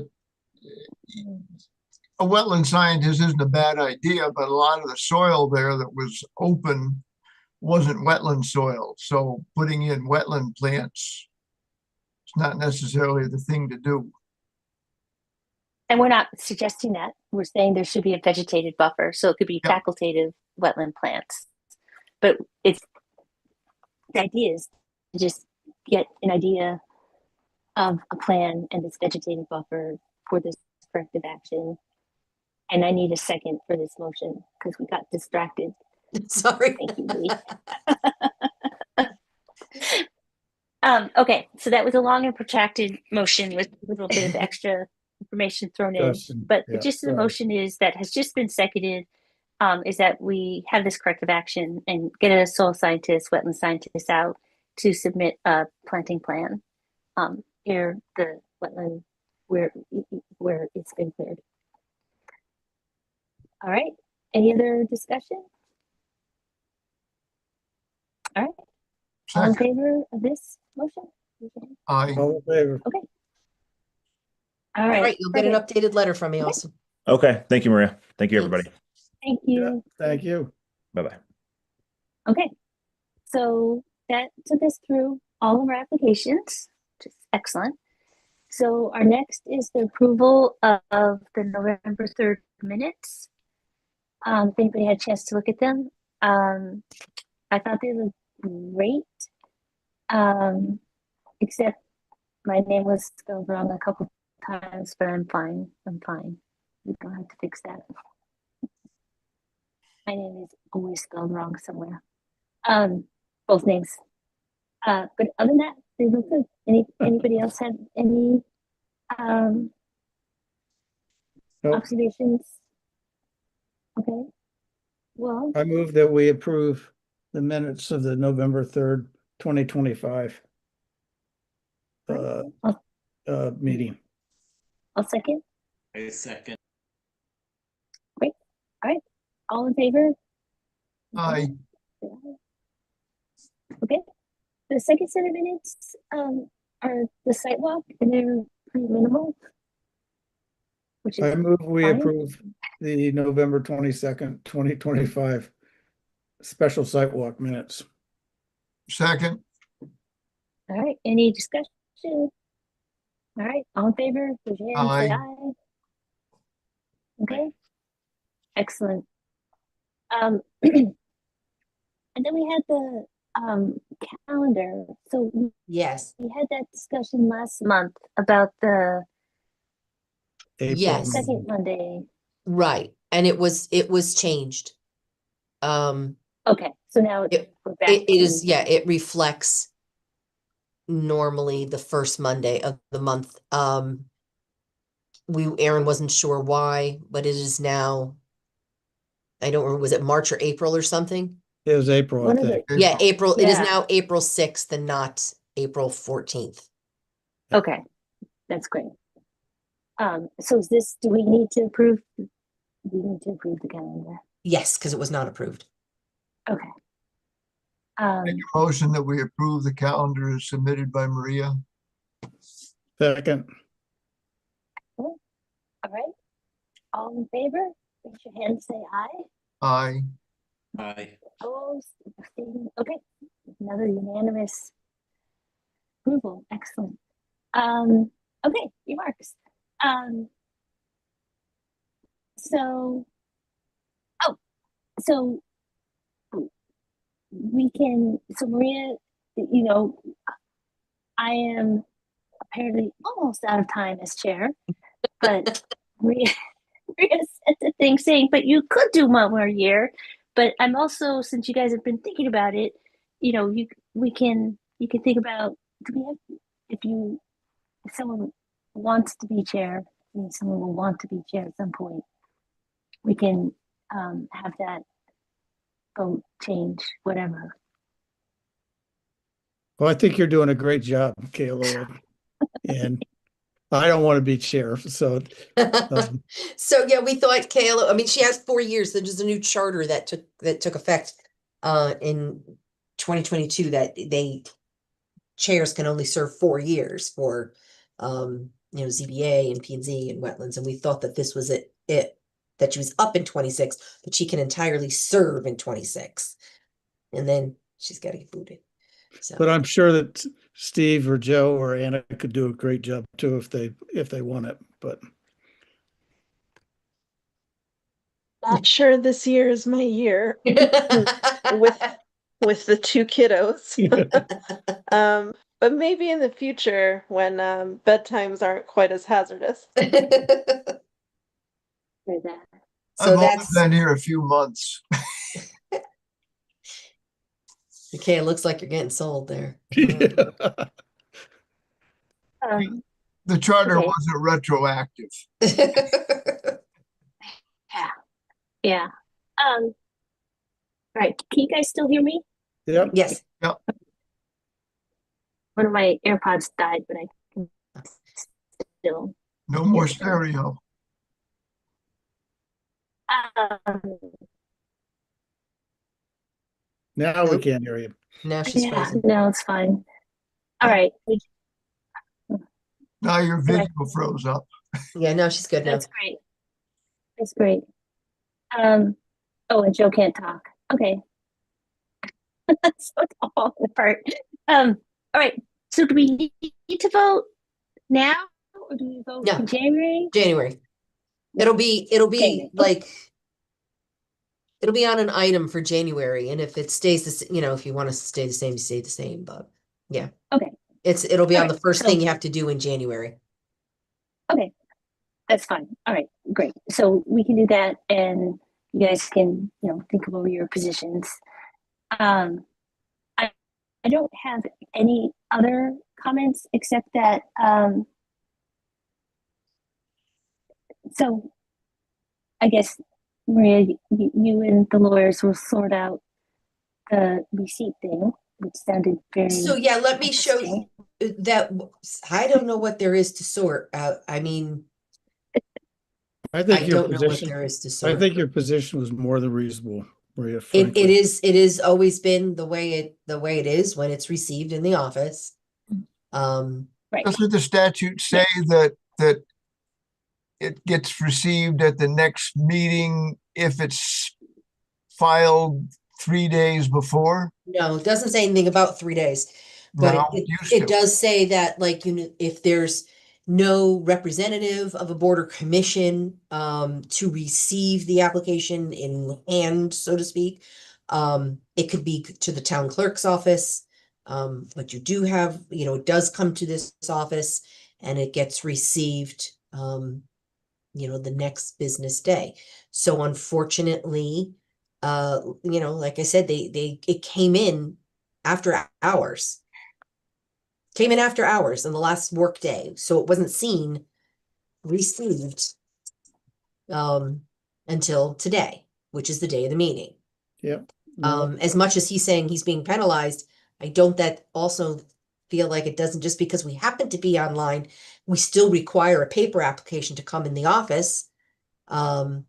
wetland scientist isn't a bad idea, but a lot of the soil there that was open wasn't wetland soil. So putting in wetland plants is not necessarily the thing to do. And we're not suggesting that. We're saying there should be a vegetated buffer, so it could be facultative wetland plants. But the idea is to just get an idea of a plan and this vegetated buffer for this corrective action. And I need a second for this motion because we got distracted. Sorry. Thank you, Lee. Okay, so that was a long and protracted motion with a little bit of extra information thrown in. But the gist of the motion is that has just been seconded is that we have this corrective action and get a soil scientist, wetland scientist out to submit a planting plan. Here, the wetland where it's been cleared. All right. Any other discussion? All right. All in Second, favor of this motion? aye. All in favor? Okay. All All right. right, you'll get an perfect. updated letter from me Okay. also. Okay. Thank you, Maria. Thank you, Thanks. everybody. Thank Yeah, you. thank you. Bye-bye. Okay. So that took us through all of our applications, which is excellent. So our next is the approval of the November 3rd minutes. If anybody had a chance to look at them, I thought they were great. Except my name was spelled wrong a couple times, but I'm fine. I'm fine. We don't have to fix that. My name is always spelled wrong somewhere. Both names. But other than that, they look good. Anybody else have any Nope. observations? Okay. Well, I move that we approve the minutes of the November 3rd, 2025 meeting. I'll second. A second. Great. All right. All in favor? Aye. Okay. The second set of minutes are the sidewalk, and they're pretty minimal. Which I is move we fine. approve the November 22nd, 2025 special site walk minutes. Second, All right. Any discussion? All right. All in favor? Raise your hand, say Aye. aye. Okay. Excellent. And then we had the calendar. So Yes, we had that discussion last month about the April. Yes. second Monday. right. And it was changed. Okay. So now we're back It to is, yeah, it reflects normally the first Monday of the month. Aaron wasn't sure why, but it is now, I don't remember, was it March or April or something? It was April, I one of think. the Yeah, April, it is Yeah. now April 6th and not April 14th. okay. That's great. So is this, do we need to approve? We need to approve the calendar. Yes, because it was not approved. Okay. motion that we approve the calendar as submitted by Maria. Second, All right. All in favor? Raise your hand, say aye. Aye. Aye. Opposed? Abstaining? Okay. Another unanimous approval. Excellent. Okay, remarks. So we can, so Maria, you know, I am apparently almost out of time as chair, but Maria said the thing saying, but you could do one more year. But I'm also, since you guys have been thinking about it, you know, you can think about, do we have, if someone wants to be chair, I mean, someone will want to be chair at some point, we can have that vote change, whatever. well, I think you're doing a great job, Kayla. And I don't want to be chair, so So yeah, we thought Kayla, I mean, she has 4 years. There's a new charter that took effect in 2022 that chairs can only serve 4 years for ZBA and P&Z and wetlands. And we thought that this was it that she was up in 26, but she can entirely serve in 26. And then she's got to get booted. So but I'm sure that Steve or Joe or Anna could do a great job too if they want it. But Not sure this year is my year with the 2 kiddos. But maybe in the future when bedtimes aren't quite as hazardous. For that. So I've only that's been here a few months. okay. It looks like you're getting sold there. The charter Okay. wasn't retroactive. Yeah. All right, can you guys still hear me? Yep. Yes. One of my AirPods died, but I can still. No more Yes. stereo. Um, Now we Nope. can't hear you. Now she's yeah, frozen. no, it's fine. All right, Now your video froze up. Yeah, no, she's good now. that's great. That's great. Oh, and Joe can't talk. Okay. So it's all apart. All right. So do we need to vote now, or do we vote No. in January? January. It'll be January. like it'll be on an item for January, and if it stays if you want to stay the same, stay the same. But yeah, Okay. it'll be All on right, the first so- thing you have to do in January. Okay. That's fine. All right, great. So we can do that, and you guys can, think about your positions. I don't have any other comments except that, so I guess, Maria, you and the lawyers will sort out the receipt thing, which sounded very. So yeah, let me show interesting. you that. I don't know what there is to sort out. I mean, I think I your don't know what position, there is to I sort. think your position was more than reasonable, Maria, It frankly. is always been the way it is when it's received in the office. Right. Doesn't the statute say that it gets received at the next meeting if it's filed 3 days before? No, it doesn't say anything about 3 days, but Well, it used it to. does say that if there's no representative of a board or commission to receive the application in hand, so to speak, it could be to the town clerk's office. But you do have, it does come to this office and it gets received the next business day. So unfortunately, like I said, it came in after hours. Came in after hours on the last work day. So it wasn't received until today, which is the day of the meeting. Yep. No, As much as he's saying he's being penalized, I don't that also feel like it doesn't just because we happen to be online, we still require a paper application to come in the office. And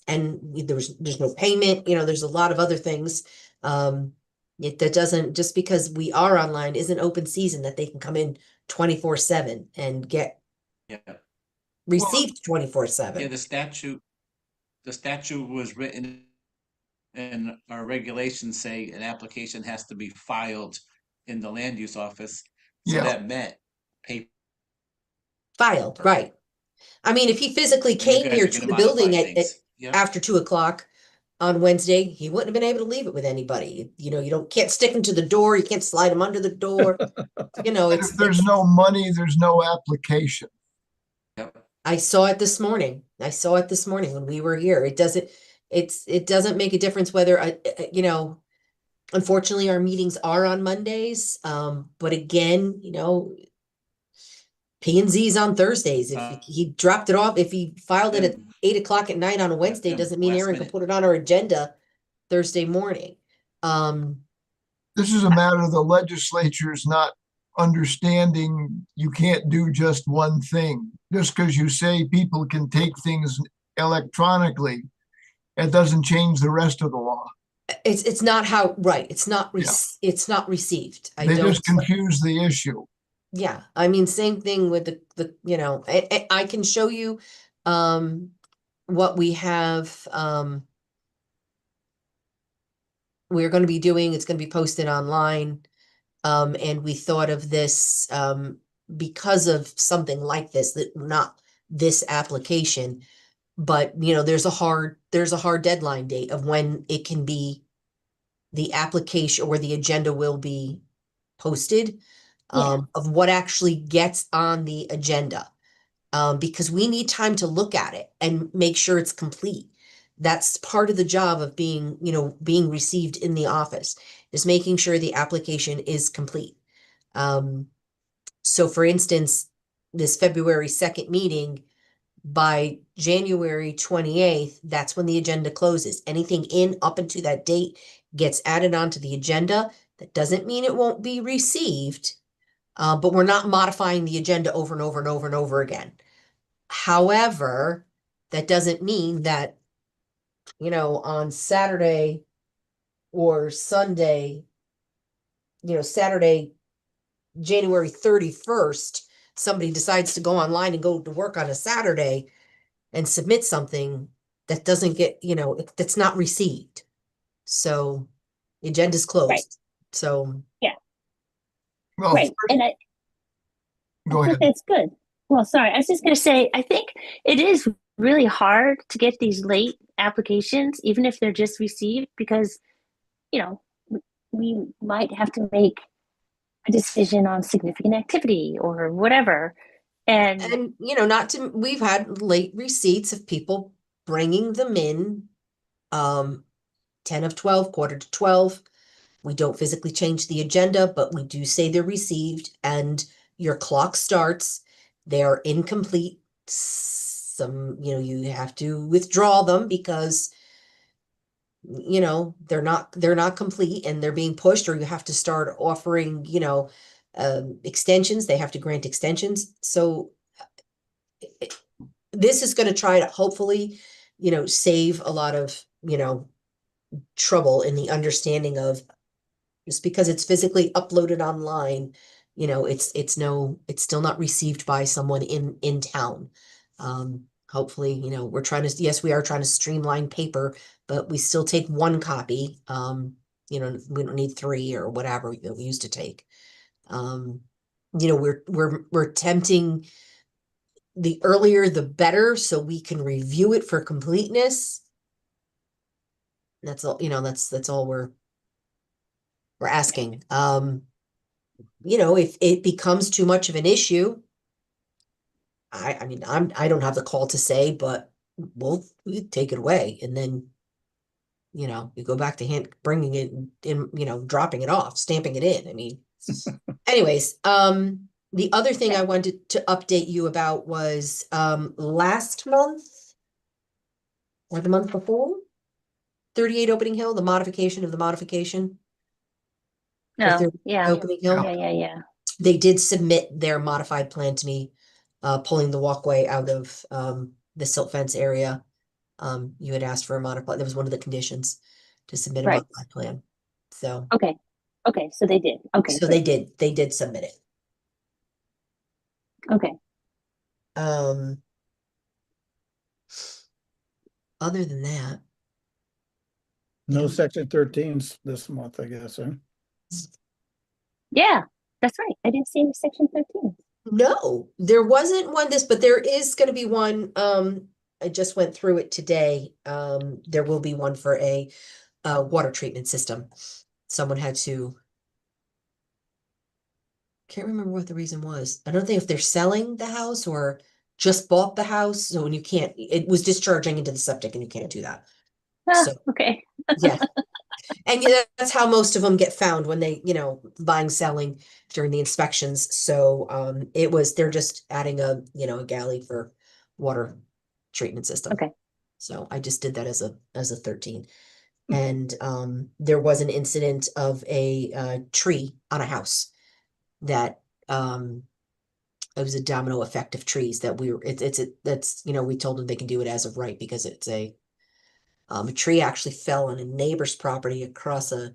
there's no payment, there's a lot of other things. That doesn't, just because we are online isn't open season that they can come in 24/7 and get Yeah, received yeah, 24/7. the statute was written and our regulations say an application has to be filed in the land use office. So Yeah. that meant paper. Filed, right. I mean, if he physically You came guys here are to gonna the building modify at things. Yeah. after 2 o'clock on Wednesday, he wouldn't have been able to leave it with anybody. You can't stick him to the door, you can't slide him under the door. If there's no money, there's no application. Yep. I saw it this morning. When we were here. It doesn't make a difference whether unfortunately our meetings are on Mondays. But again, P and Z's on Thursdays. If he dropped it off, if he filed it at 8 o'clock at night on a Wednesday, yeah, doesn't mean last Aaron can minute. put it on our agenda Thursday morning. This is a matter of the legislature's not understanding you can't do just one thing. Just because you say people can take things electronically, it doesn't change the rest of the law. It's not how, right. It's not Yeah. it's not received. They just confuse the issue. Yeah, I mean, same thing with I can show you what we have we're going to be doing. It's going to be posted online. And we thought of this because of something like this, that not this application, but there's a hard deadline date of when it can be, the application or the agenda will be posted, of what actually gets on the agenda. Because we need time to look at it and make sure it's complete. That's part of the job of being received in the office, is making sure the application is complete. So for instance, this February 2nd meeting, by January 28th, that's when the agenda closes. Anything in up until that date gets added onto the agenda. That doesn't mean it won't be received, but we're not modifying the agenda over and over and over and over again. However, that doesn't mean that, on Saturday or Sunday, Saturday, January 31st, somebody decides to go online and go to work on a Saturday and submit something that doesn't get, that's not received. So the agenda's closed. So Well, Right. And I go think ahead. that's good. Well, sorry, I was just going to say, I think it is really hard to get these late applications, even if they're just received, because, we might have to make a decision on significant activity or whatever. And we've had late receipts of people bringing them in, 10 of 12, quarter to 12. We don't physically change the agenda, but we do say they're received and your clock starts. They are incomplete. Some, you have to withdraw them because they're not complete and they're being pushed, or you have to start offering, extensions. They have to grant extensions. So this is going to try to hopefully, save a lot of, trouble in the understanding of, just because it's physically uploaded online, it's still not received by someone in town. Hopefully, yes, we are trying to streamline paper, but we still take one copy. We don't need 3 or whatever that we used to take. We're attempting the earlier the better, so we can review it for completeness. That's all, that's all we're asking. If it becomes too much of an issue, I mean, I don't have the call to say, but we take it away, and then, you go back to bringing it in, dropping it off, stamping it in. I mean, anyways, the other thing I wanted to update you about was, last month or the month before, 38 Opening Hill, the modification of the modification. for no, 38 yeah, Opening Hill. yeah. They did submit their modified plan to me, pulling the walkway out of the silt fence area. You had asked for a modified, that was one of the conditions to submit a Right. modified plan. So, Okay. So they did. Okay. so Good. they did submit it. Okay. Other than that, No Yeah. section 13s this month, I guess, huh? Yeah, that's right. I didn't see any section 13. no, there wasn't one but there is going to be one. I just went through it today. There will be one for a water treatment system. Someone had to, can't remember what the reason was. I don't think if they're selling the house or just bought the house. So when it was discharging into the septic and you can't do that. So Okay. yeah. And that's how most of them get found when they, buying, selling during the inspections. So they're just adding a galley for water treatment system. Okay. So I just did that as a 13. And there was an incident of a tree on a house that it was a domino effect of trees that we told them they can do it as of right because it's a tree actually fell on a neighbor's property across there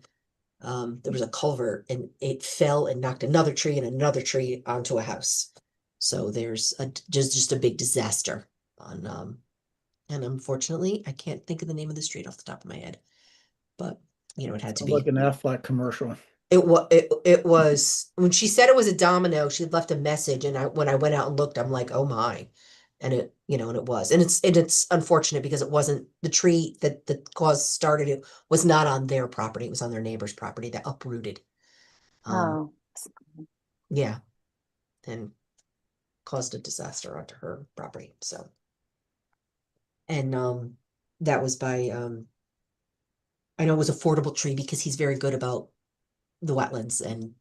was a culvert and it fell and knocked another tree and another tree onto a house. So there's just a big disaster on and unfortunately I can't think of the name of the street off the top of my head, but it had to Sounds be. like an Aflac commercial. It was when she said it was a domino, she had left a message, and when I went out and looked, I'm like, oh my. And and it was. And it's unfortunate because it wasn't the tree that the cause started, it was not on their property, it was on their neighbor's property that uprooted. Oh, Yeah. And caused a disaster onto her property. So and that was by I know it was Affordable Tree because he's very good about the wetlands and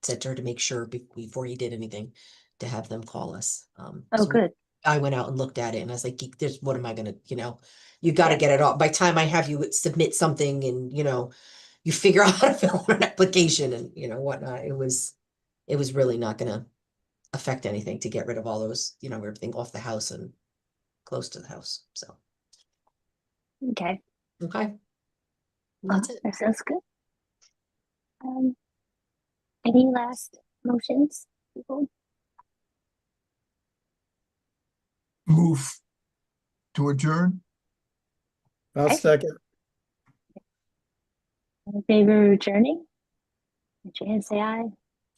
said to her to make sure before he did anything to have them call us. oh, So good. I went out and looked at it and I was like, there's, what am I gonna, you got to Yeah. get it all by time I have you submit something and, you figure out how to fill out an application and, whatnot. It was really not gonna affect anything to get rid of all those, everything off the house and close to the house. So, Okay. okay. That's it. That sounds good. Any last motions, people? Move to adjourn. I'll Okay. second. In favor of adjourning? Raise your hand, say aye.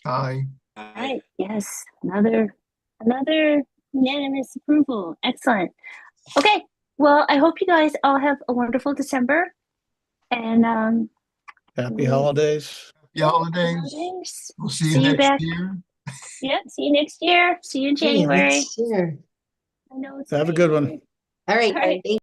Aye. All right, yes, another unanimous approval. Excellent. Okay, well, I hope you guys all have a wonderful December and Happy holidays. Happy holidays. holidays. We'll see you See you next back. year. Yeah, see you next year. See you in See you January. next year. I know it's Have a great. good one. All right. All right. Thank